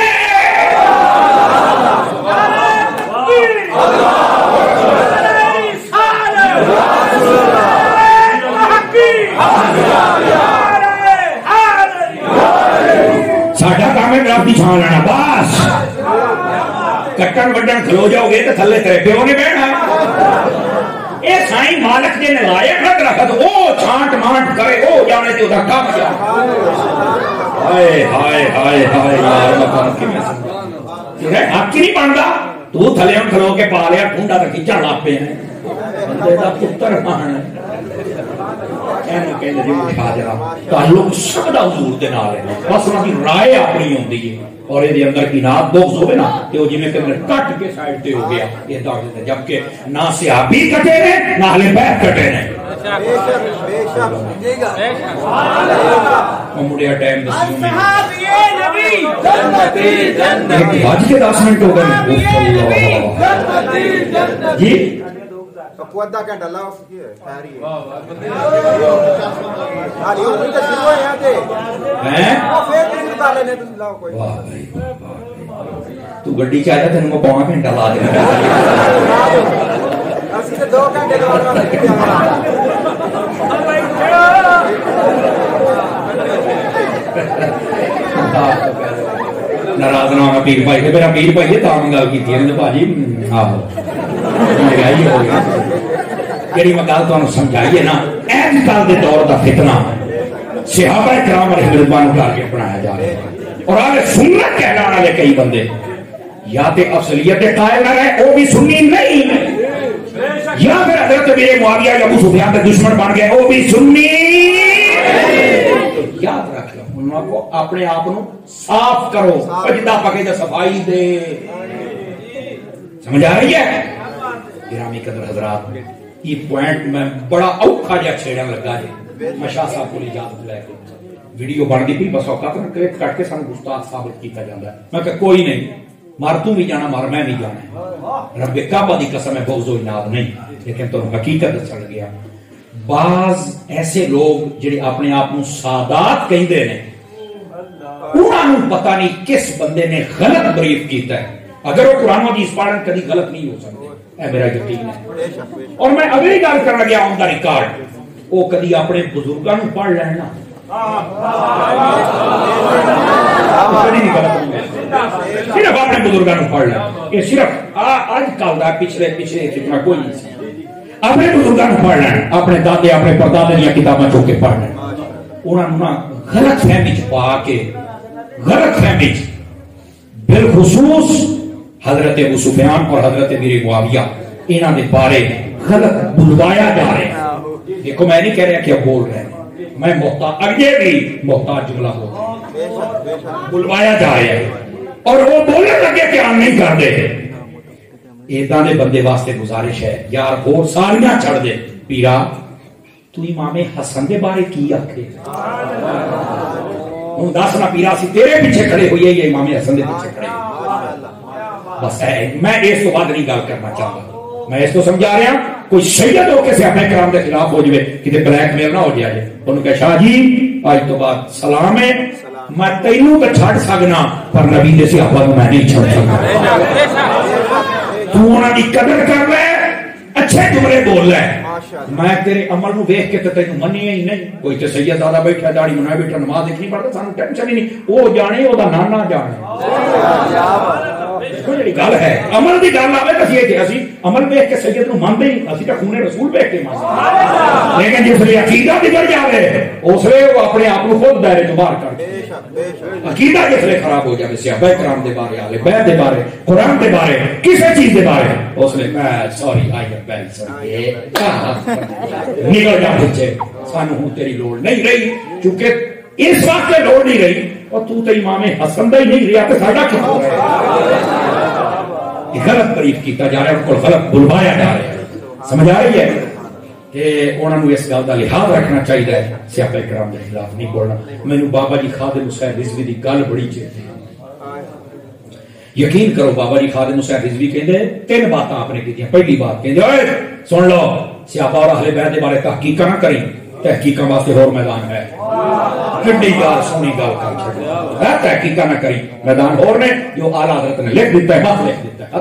ساڈا کام ہے درخت کی چھان لینا بس کٹن وڈن کھلو جاؤ گے تو تھلے تیرے پیو نے بہنا اے سائیں مالک نے لائق نہ رکھت او چھانٹ مانٹ کرے او جانے تے اودہ کام کیا ہائے ہائے ہائے ہائے یار مکان کی میں سمجھا حق کی نہیں بنتا تو تھلے ہم کھلو کے پا لیا ٹھونڈا تک کچھا لاپے ہیں بندے دا پتر مان ہے کہنا کہنے جی اٹھا جرا تعلق سب دا حضور دے نال ہے بس انہاں دی رائے اپنی ہوندی ہے اور یہ اندر کی نات بغض ہوئے نا کہ وہ جی میں کہ کٹ کے سائڈ تے ہو گیا یہ دعوت ہے جبکہ نہ صحابی کٹے نے نہ اہل بیت کٹے نے مڑیا ٹائم دسیوں میں ایک بج کے 10 منٹ ہو گئے جی پودا گھنٹہ لاؤ کی ہے تیاری ہے ہاں یہ نہیں تو شروع ہے یہاں تے ہیں پھر دن کر لینے تم لاؤ کوئی واہ بھائی تو گڈی چ آ جا تینوں میں 5 گھنٹہ لا دینا اسی تے 2 گھنٹے لگانا ناراض نہ ہونا پیر بھائی میرا پیر بھائی ہے تاں گل کیتی ہے بھاجی آہو مہنگائی ہو گئی جڑی میں گل تانوں سمجھائیے نا اج کل دے دور دا فتنہ صحابہ کرام علیہ رضوان کر کے اپنایا جا رہا ہے اور اہل سنت کہلانے والے کئی بندے یا تے اصلیت کے قائل نہ رہے وہ بھی سنی نہیں یا پھر حضرت میرے معاویہ یا ابو سفیان کے دشمن بن گئے وہ بھی سنی یاد رکھ لو انہاں کو اپنے آپ نو صاف کرو سجدہ پکے تے صفائی دے سمجھ آ رہی ہے گرامی قدر حضرات یہ پوائنٹ میں بڑا اوکھا جا چھیڑن لگا ہے میں شاہ صاحب کو اجازت لے کے ویڈیو بن دی پی بس اوقات میں کٹ کے سانو گستاخ ثابت کیتا جاندا ہے میں کہ کوئی نہیں مار تو بھی جانا مار میں بھی جانا رب کعبہ دی قسم ہے بغض و عناد نہیں لیکن تو حقیقت چل گیا بعض ایسے لوگ جڑے اپنے آپ کو سادات کہندے نے انہاں نوں پتہ نہیں کس بندے نے غلط بریف کیتا ہے اگر وہ قرآن و حدیث پڑھن کبھی غلط نہیں ہو سکتے اے میرا یقین ہے اور میں اگلی گل کرنا گیا آن دا ریکارڈ وہ کبھی اپنے بزرگاں نوں پڑھ لینا صرف اپنے بزرگاں نوں پڑھ لینا یہ صرف آج کل دا پچھلے فتنہ کوئی نہیں سی اپنے بزرگاں نوں پڑھ لینا اپنے دادے اپنے پردادے دیا کتاباں چوک کے پڑھ لینا انہاں نوں غلط فہمی چ پا کے غلط فہمی بالخصوص حضرت ابو سفیان اور حضرت میرے معاویہ انہاں دے بارے غلط بلوایا جا رہا ہے دیکھو میں نہیں کہہ رہا کہ اب بول رہے ہیں میں محتاج اگے بھی محتاج جملہ ہو بلوایا جا رہا ہے اور وہ بولنے لگے کہ ہم نہیں کر دے ایداں دے بندے واسطے گزارش ہے یار وہ ساریاں چھڑ دے پیرا تو امام حسن دے بارے کی آکھے ہوں دس نہ پیرا سی تیرے پیچھے کھڑے ہوئی ہے یا امام حسن دے پیچھے کھڑے بس ہے میں اس تو بعد نہیں گل کرنا چاہتا میں اس کو سمجھا رہا کوئی سید ہو کے صحابہ کرام کے خلاف ہو جائے کتے بلیک میل نہ ہو جائے انہوں کہ شاہ جی آج تو بعد سلام ہے میں تینوں تو چھڑ سکنا پر نبی دے صحابہ میں نہیں چھڑ سکنا تو انہاں دی قدر کر لے اچھے جملے بول لے میں تیرے عمل نو دیکھ کے تے تینوں منی ہی نہیں کوئی تے سید زیادہ بیٹھا داڑھی منائے بیٹھا نماز دیکھنی پڑتا سانو ٹینشن ہی نہیں وہ جانے او دا نانا جانے جڑی گل ہے عمل دی گل آوے تے اسی عمل ویکھ کے سید نو مانتے ہی اسی تے خون رسول ویکھ کے مانتے لیکن جس لیے عقیدہ بگڑ جاوے اس لیے وہ اپنے آپ کو خود دائرے تو باہر کر دے عقیدہ جس لیے خراب ہو جائے صحابہ کرام دے بارے اہل بیت دے بارے قرآن دے بارے کسی چیز دے بارے اس لیے sorry I am very sorry نکل جا پیچھے سانو ہوں تیری لوڑ نہیں رہی چونکہ اس وقت لوڑ نہیں رہی اور تو امام حسن دا ہی نہیں رہا تو ساڈا کیا ہو رہا ہے غلط تعریف کیتا جا رہا ہے ان کو غلط بلوایا جا رہا ہے سمجھ آ رہی ہے کہ انہوں نے اس گل کا لحاظ رکھنا چاہیے صحابہ کرام کے خلاف نہیں بولنا مینوں بابا جی خادم حسین رضوی دی گل بڑی چیتے یقین کرو بابا جی خادم حسین رضوی کہندے تین باتاں آپ نے کیتیاں پہلی بات کہندے اوئے سن لو صحابہ اور اہل بیت کے بارے تحقیق نہ کریں تحقیق واسطے اور میدان ہے کڈی گل سونی گل کر چھڈی تحقیق نہ کریں میدان اور نے جو اعلی حضرت نے لکھ دیتا ہے بات لکھ دیتا ہے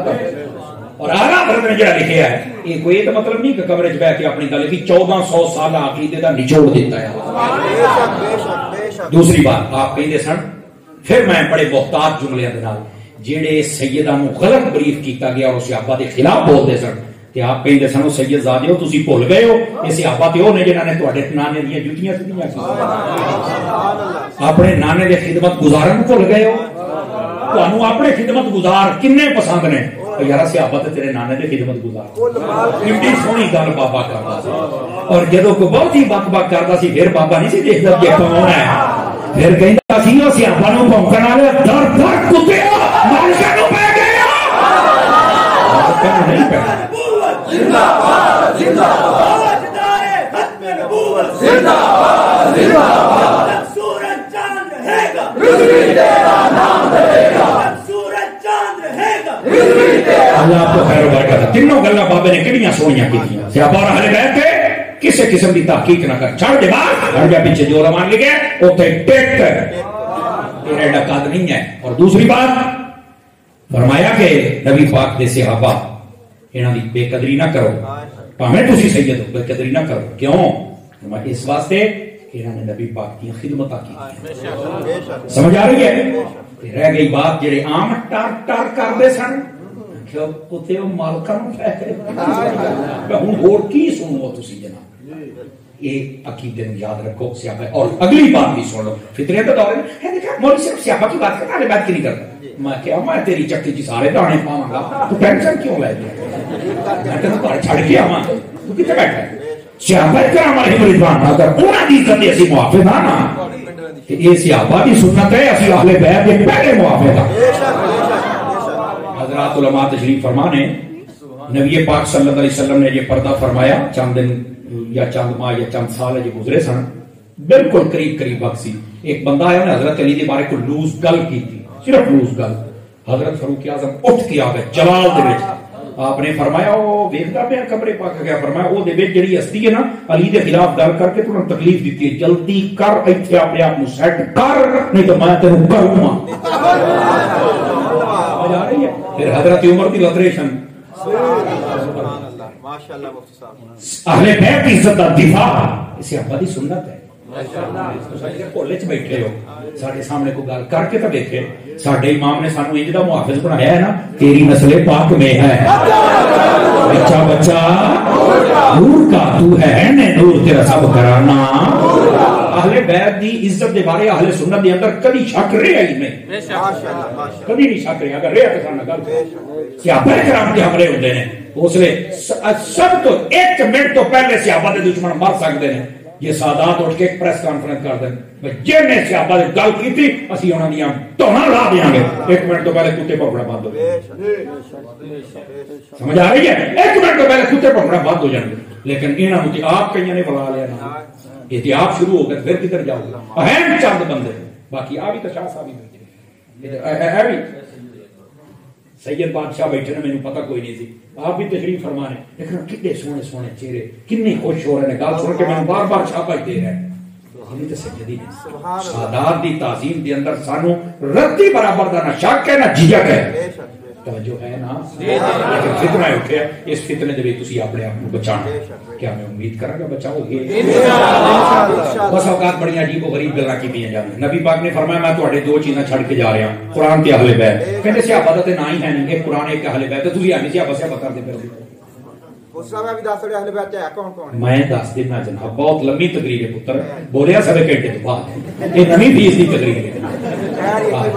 اور اعلی حضرت نے جڑا لکھیا ہے یہ کوئی تو مطلب نہیں کہ کمرے وچ بیٹھ کے اپنی گل کی 1400 سال عقیدے دا نچوڑ دیتا ہے دوسری بات آپ کہندے سن پھر میں بڑے محتاط جملے دے نال جڑے سیداں نو غلط بریف کیتا گیا اور صحابہ دے خلاف بولدے سن کہ آپ کہندے سن سید زادیو تسی بھول گئے ہو یہ صحابہ تے او نے جنہاں نے تواڈے نانے دی جُتیاں سیدیاں اپنے نانے دے خدمت گزارن بھول گئے ہو تانوں اپنے خدمت گزار کنے پسند نے یار صحابہ تے تیرے نانے دے خدمت گزار کتنی سونی گل بابا کردا سی اور جدوں کوئی بہت ہی بک بک کردا سی پھر بابا نہیں سی دیکھدا کہ کون ہے پھر کہندا سی او صحابہ نو بھونکن والے در در کتےو مالکاں نو پے گئے نہیں پے زندہ باد زندہ باد ختم نبوت زندہ باد زندہ باد سورج چاند رہے گا رضوی تیرا نام رہے گا سورج چاند رہے گا رضوی تیرا اللہ آپ کو خیر و برکت تینوں گلاں بابے نے کڑیاں سونیاں کیتیاں صحابہ اور اہل بیت کے کسی قسم کی تحقیق نہ کر چھڑ دے باہر ہٹ جا پیچھے جو رمان لکھے اوتھے ٹیک تیرا ڈکات نہیں ہے اور دوسری بات فرمایا کہ نبی پاک دے صحابہ انہاں دی بے قدری نہ کرو پاویں تسی سید ہو بے قدری نہ کرو کیوں اس واسطے کہ انہاں نے نبی پاک دی خدمتاں کی سمجھ آ رہی ہے رہ گئی بات جڑے عام ٹار ٹار کردے سن کہ کتے مالکاں نوں پے ہن ہور کی سنو تسی جناب یہ عقیدے میں یاد رکھو صحابہ اور اگلی بات بھی سن لو فطرت کا دور ہے دیکھا مولوی صرف صحابہ کی بات کرتا ہے بات کی نہیں کرتا میں کیا میں تیری چکی جی سارے دانے پاواں گا تو ٹینشن کیوں لے میں تینوں گھر چھڑ کے آواں تو کتے بیٹھا ہے صحابہ کرام علیہ رضوان اگر انہاں دی عزت اسی محافظ ہاں نا کہ یہ صحابہ دی سنت ہے اسی اہل بیت کے پہلے محافظ ہاں حضرات علماء تشریف فرما نے نبی پاک صلی اللہ علیہ وسلم نے یہ پردہ فرمایا چند دن یا چند ماہ یا چند سال جو گزرے سن بالکل قریب قریب وقت سی ایک بندہ آیا نے حضرت علی کے بارے کو لوز گل کی تھی صرف لوز گل حضرت فاروق اعظم اٹھ کے آ گئے جلال دے وچ آپ نے فرمایا وہ ویکھدا پیا کمرے پاک گیا فرمایا او دے وچ جڑی ہستی ہے نا علی دے خلاف گل کر کے تانوں تکلیف دتی ہے جلدی کر ایتھے اپنے آپ نو سیٹ کر نہیں تو میں تینوں کروں گا سمجھ آ رہی ہے پھر حضرت عمر دی لتریشن ماشاءاللہ مفتی صاحب اہل بیت کی عزت کا دفاع اسے ابا دی سنت ہے کالج بیٹھے ہو سارے سامنے کو گل کر کے تو دیکھے سارے امام نے سانو انج دا محافظ بنایا ہے نا تیری نسل پاک میں ہے بچہ بچہ نور کا تو ہے نے نور تیرا سب کرانا اہل بیت دی عزت دے بارے اہل سنت دے اندر کبھی شک رہا ہی نہیں کبھی نہیں شک رہا اگر رہا تو سانو گل صحابہ کرام کے حملے ہوندے نے اس لیے سب تو ایک منٹ تو پہلے صحابہ دے دشمن مر سکتے ہیں یہ سادات اٹھ کے ایک پریس کانفرنس کر دیں جن نے صحابہ نے گل کی تھی اسی انہاں دیاں ٹونا لا دیاں گے ایک منٹ تو پہلے کتے پکڑنا بند ہو جائے سمجھ آ رہی ہے ایک منٹ تو پہلے کتے پکڑنا بند ہو جائیں گے لیکن انہاں نوں آپ کئیاں نے بلا لیا نا احتیاط شروع ہو گئے پھر کدھر جاؤ گے اہم چند بندے باقی آ بھی تو شاہ صاحب ہی بیٹھے سید بادشاہ بیٹھے نے مینوں پتہ کوئی نہیں سی آپ بھی تشریف فرما رہے لیکن کتنے سونے سونے چہرے کتنے خوش ہو رہے ہیں گل سن کے میں بار بار شاباش دے رہے ہیں ہمیں تو سیدی نے سادات دی تعظیم دے اندر سانو رتی برابر دا نہ شک ہے نہ جھجک ہے توجہ ہے نا؟ لیکن فتنہ اٹھے، اس فتنے دے وچ تسی اپنے آپ کو بچانا، کیا میں امید کراں گا بچاؤ گے؟ بس اوقات بڑی عجیب و غریب گلاں کیتیاں جاندیاں۔ نبی پاک نے فرمایا میں تواڈے دو چیزاں چھڈ کے جا رہا ہوں، قرآن تے اہل بیت۔ کہندے صحابہ دا تے نہ ہی ہے نہیں کہ قرآن ایک اہل بیت، تسی آندے صحابہ کر دے پھر میں دس دینا جناب، بہت لمبی تقریر ہے پتر، بولیا سوے گھنٹے تو بعد، یہ نویں فیس کی تقریر ہے۔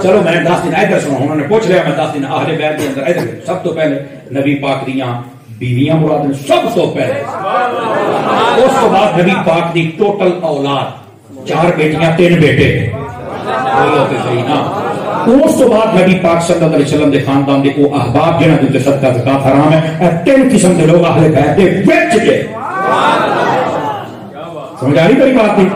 چلو میں دس دن ادھر سنا، انہوں نے پوچھ لیا میں دس دن اہل بیت کے اندر ادھر سب تو پہلے نبی پاک دیاں بیویاں مراد ہیں سب تو پہلے، اس کے بعد نبی پاک دی ٹوٹل اولاد 4 بیٹیاں 3 بیٹے، بولو تے صحیح نا۔ اس تو بعد نبی پاک صلی اللہ علیہ وسلم دے خاندان دے او احباب جنہاں دے صدقہ زکات حرام ہے، اے 3 قسم دے لوگ اہل بیت دے وچ جے۔ سمجھ آ رہی میری بات نہیں؟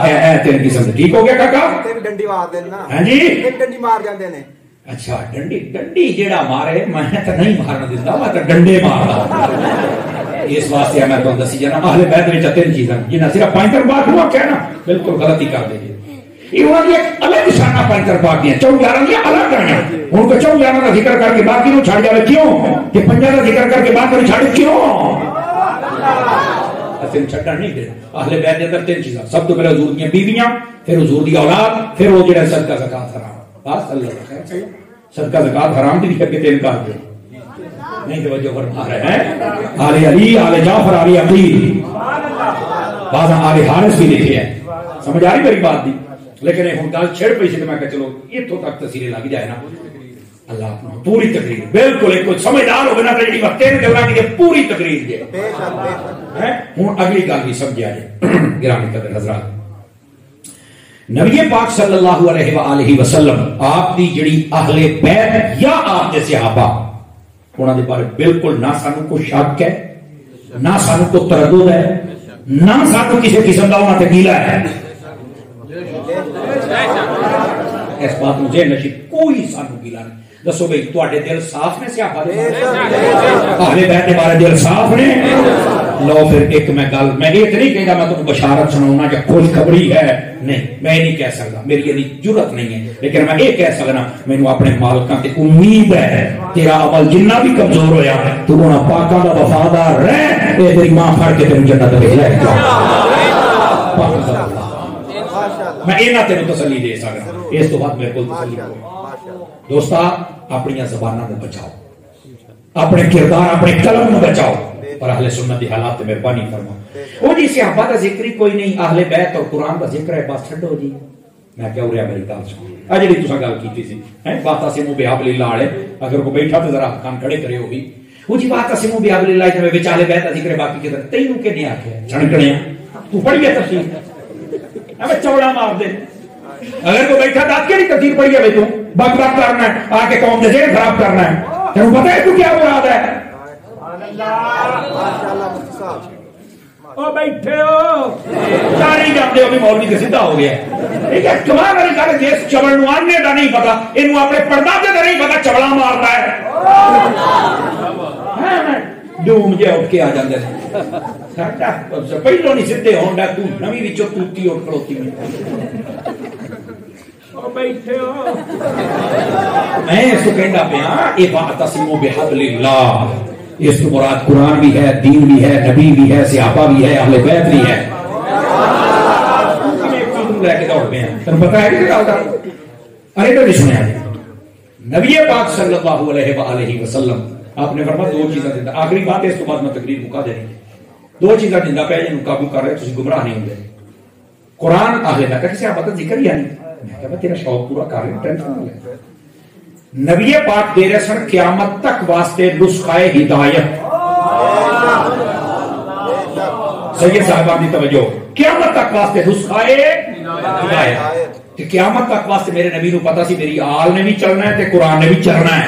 اے 3 قسم دے ٹھیک ہو گیا کاکا؟ ڈنڈی مار دینا، ہاں جی ڈنڈی مار جاندے نے۔ اچھا ڈنڈی جیڑا مارے میں تو نہیں مارنا دیتا، میں تو ڈنڈے مارنا۔ اس واسطے میں تو دسی جانا اہل بیت وچ 3 چیزاں جنہاں صرف 5 بات ہوا کہنا بالکل غلطی کر دے۔ یہ الگ شانہ پنجر پاک دیا 4 الگ ہیں، ان کو 4 کا ذکر کر کے باقی نو چھڑ جائے کیوں؟ کہ 5 کا ذکر کر کے باقی نو چھڑ کیوں؟ اصل چھڑنا نہیں دے۔ اہل بیت کے اندر 3 چیزاں، سب تو پہلے حضور کی بیویاں، پھر حضور کی اولاد، پھر وہ جڑا صدقہ زکات حرام۔ بس اللہ کا خیر، صدقہ زکات حرام دی بھی 3 کار دے نہیں توجہ فرما رہے ہیں۔ آل علی، آل جعفر، آل عقیل، بعض آل حارث بھی لکھے ہیں۔ سمجھ آ رہی میری بات دی؟ لیکن ہوں گل چھڑ پی سی تو میں کہ چلو اتوں تک تصویریں لگ جائے نا، اللہ اپنا پوری تقریر بالکل ایک کوئی سمجھدار ہوگا نا تو جی وقت گلا کی پوری تقریر دے۔ ہوں اگلی گل بھی سمجھا جائے گرامی قدر حضرات، نبی پاک صلی اللہ علیہ وآلہ وسلم آپ دی جڑی اہل بیت یا آپ دے صحابہ انہاں دے بارے بالکل نہ سانو کو شک ہے، نہ سانو کو تردد ہے، نہ سانو کسی قسم دا انہاں تے گیلا ہے۔ اس بات مجھے نشید کوئی سانو گیلا نہیں۔ دسو بھئی تواڈے دل صاف نے صحابہ دے اہل بیت دے بارے دل صاف نے؟ لو پھر ایک میں گل میں یہ نہیں کہتا میں تمہیں بشارت سناؤں کہ خوشخبری ہے، نہیں میں نہیں کہہ سکتا، میری یہ جرت نہیں ہے، لیکن میں یہ کہہ سکنا مینوں اپنے مالکاں تے امید ہے تیرا عمل جنہ بھی کمزور ہویا تو انہاں پاکاں دا وفادار رہ، اے تیری ماں پھڑ کے تینوں جنت وچ لے جا۔ میں اینا تینوں تسلی دے سکتا، اس تو بعد میرے کو تسلی کوئی۔ دوستا اپنی زبانوں کو بچاؤ، اپنے کردار اپنے قلم کو بچاؤ، اور اہل سنت دی حالات مہربانی فرما۔ وہ جی صحابہ دا ذکر ہی کوئی نہیں، اہل بیت اور قرآن دا ذکر ہے، بس چھڈو جی۔ میں کیا ہو رہا میری گل سن، اج جڑی تساں گل کیتی سی بات سمو بحبل اللہ والے، اگر کوئی بیٹھا تو ذرا کان کھڑے کرے ہوگی وہ جی بات سمو بحبل اللہ تے وچ اہل بیت دا ذکر ہے، باقی کدھر تینوں کہ نہیں آکھیا چھڑکڑیاں تو پڑھی ہے تفسیر اب چوڑا مار دے۔ اگر کوئی بیٹھا دات کے نہیں تفسیر پڑھی ہے تو بک بک کرنا ہے، آ کے قوم دے ذہن خراب کرنا ہے، تینوں پتہ ہے تو کیا مراد ہے؟ بیٹھے ہو ساری جانتے ہو بھی مولوی کے سیدھا ہو گیا ہے، کمال والی گل جس چبل نو آنے کا نہیں پتا، یہ اپنے پردادے کا نہیں پتا، چبلا مارتا ہے ڈوم جہ اٹھ کے آ جاندے پہلو نہیں سیدھے ہوندا تو نویں وچوں توتی اٹھ کھڑوتی بیٹھے ہو۔ میں اس کو کہندا پیا اے واعتصموا بحبل اللہ، اس کو مراد قرآن بھی ہے، دین بھی ہے، نبی بھی ہے، صحابہ بھی ہے، اہل بیت بھی ہے۔ لے کے دوڑ پہ ہیں تمہیں پتہ ہے کہ گل دا ارے تو نہیں سنیا نبی پاک صلی اللہ علیہ وآلہ وسلم آپ نے فرمایا 2 چیزاں دیندا، آخری بات ہے اس کے بعد میں تقریر مکا دینی، 2 چیزاں دیندا پیا جنوں قابو کر رہے تسی گمراہ نہیں ہوندے۔ قرآن اہل بیت کا صحابہ دا ذکر ہی نہیں، میں کہا تیرا شوق پورا کر رہے ٹینشن نہ لے۔ نبی پاک دے رہے سن قیامت تک واسطے نسخہ ہدایت، سید صاحبان دی توجہ، قیامت تک واسطے نسخہ ہدایت کہ قیامت تک واسطے میرے نبی نو پتا سی میری آل نے بھی چلنا ہے تے قرآن نے بھی چلنا ہے،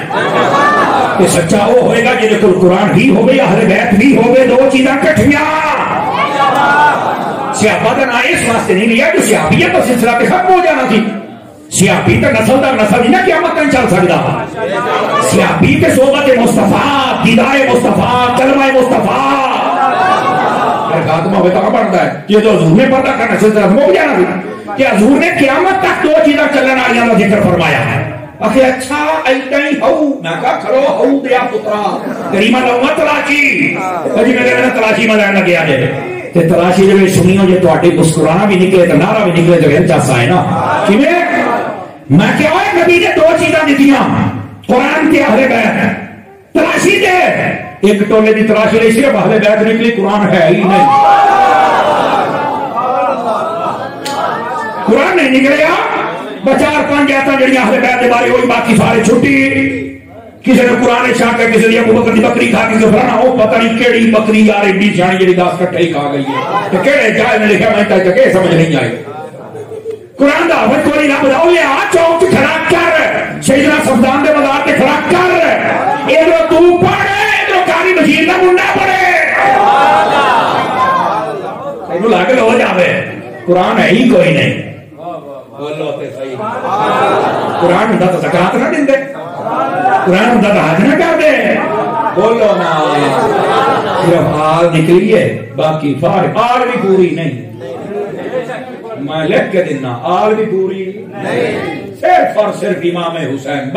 کہ سچا وہ ہوئے گا جہدے کول قرآن بھی ہوگے اہل بیت بھی ہوگے، 2 چیزاں کٹھیاں۔ صحابہ دا نام اس واسطے نہیں لیا کہ صحابیت کا سلسلہ تے ختم ہو جانا تھی، صحابی تے نسل دا نسل نہیں نا قیامت تک چل سکدا، صحابی تے صحبت مصطفیٰ، دیدار مصطفیٰ، کلمہ مصطفیٰ خاتمہ ہوئے تو بڑھتا ہے، یہ تو حضور نے پردہ کرنا سلسلہ مک جانا تھی کہ حضور نے قیامت تک 2 چیزاں چلنے والیاں کا ذکر فرمایا ہے، آخر اچھا ایتا ہی ہو میں کہا کھلو ہو دیا پترا کریمہ لہو تلاشی جی میں کہنا تلاشی میں لینا گیا جائے تے تلاشی جب سنیوں جے تو آٹے مسکرانا بھی نکلے تو نعرہ بھی نکلے تو پھر جاسا ہے نا میں کیا ہوئے نبی نے 2 چیزاں دیتیاں قرآن کے اہل بیت تلاشی دے ایک ٹولے دی تلاشی لئی صرف اہل بیت نکلی قرآن ہے ہی نہیں قرآن نہیں نکلیا بچار 5 آیتاں جڑیاں اہل بیت دے بارے ہوئی باقی سارے چھٹی کسی نے قرآن شاہ کر کسی نے ابو بکر دی بکری کھا کسی نے فلانا ہو پتہ نہیں کیڑی بکری یار ایڈی جانی جڑی 10 کٹھے ہی کھا گئی ہے کہ کیڑے جائے میں لکھا میں تک کہ سمجھ نہیں آئی قرآن دا حافظ کوئی نہ بتاؤ یہ آ چوک کھڑا کر سیدنا صفدان دے مزار تے کھڑا کر ادھر تو پڑھ ادھر کاری مشین دا منڈا پڑھے اینو لاگل ہو جاوے قرآن ہے ہی کوئی نہیں بولو تے صحیح قرآن ہوندا تو زکات نہ دیندے قرآن ہوندا تو حج نہ کر دے بولو نا صرف آل نکلی ہے باقی فارغ آل بھی پوری نہیں میں لکھ کے دینا آل بھی پوری نہیں صرف اور صرف امام حسین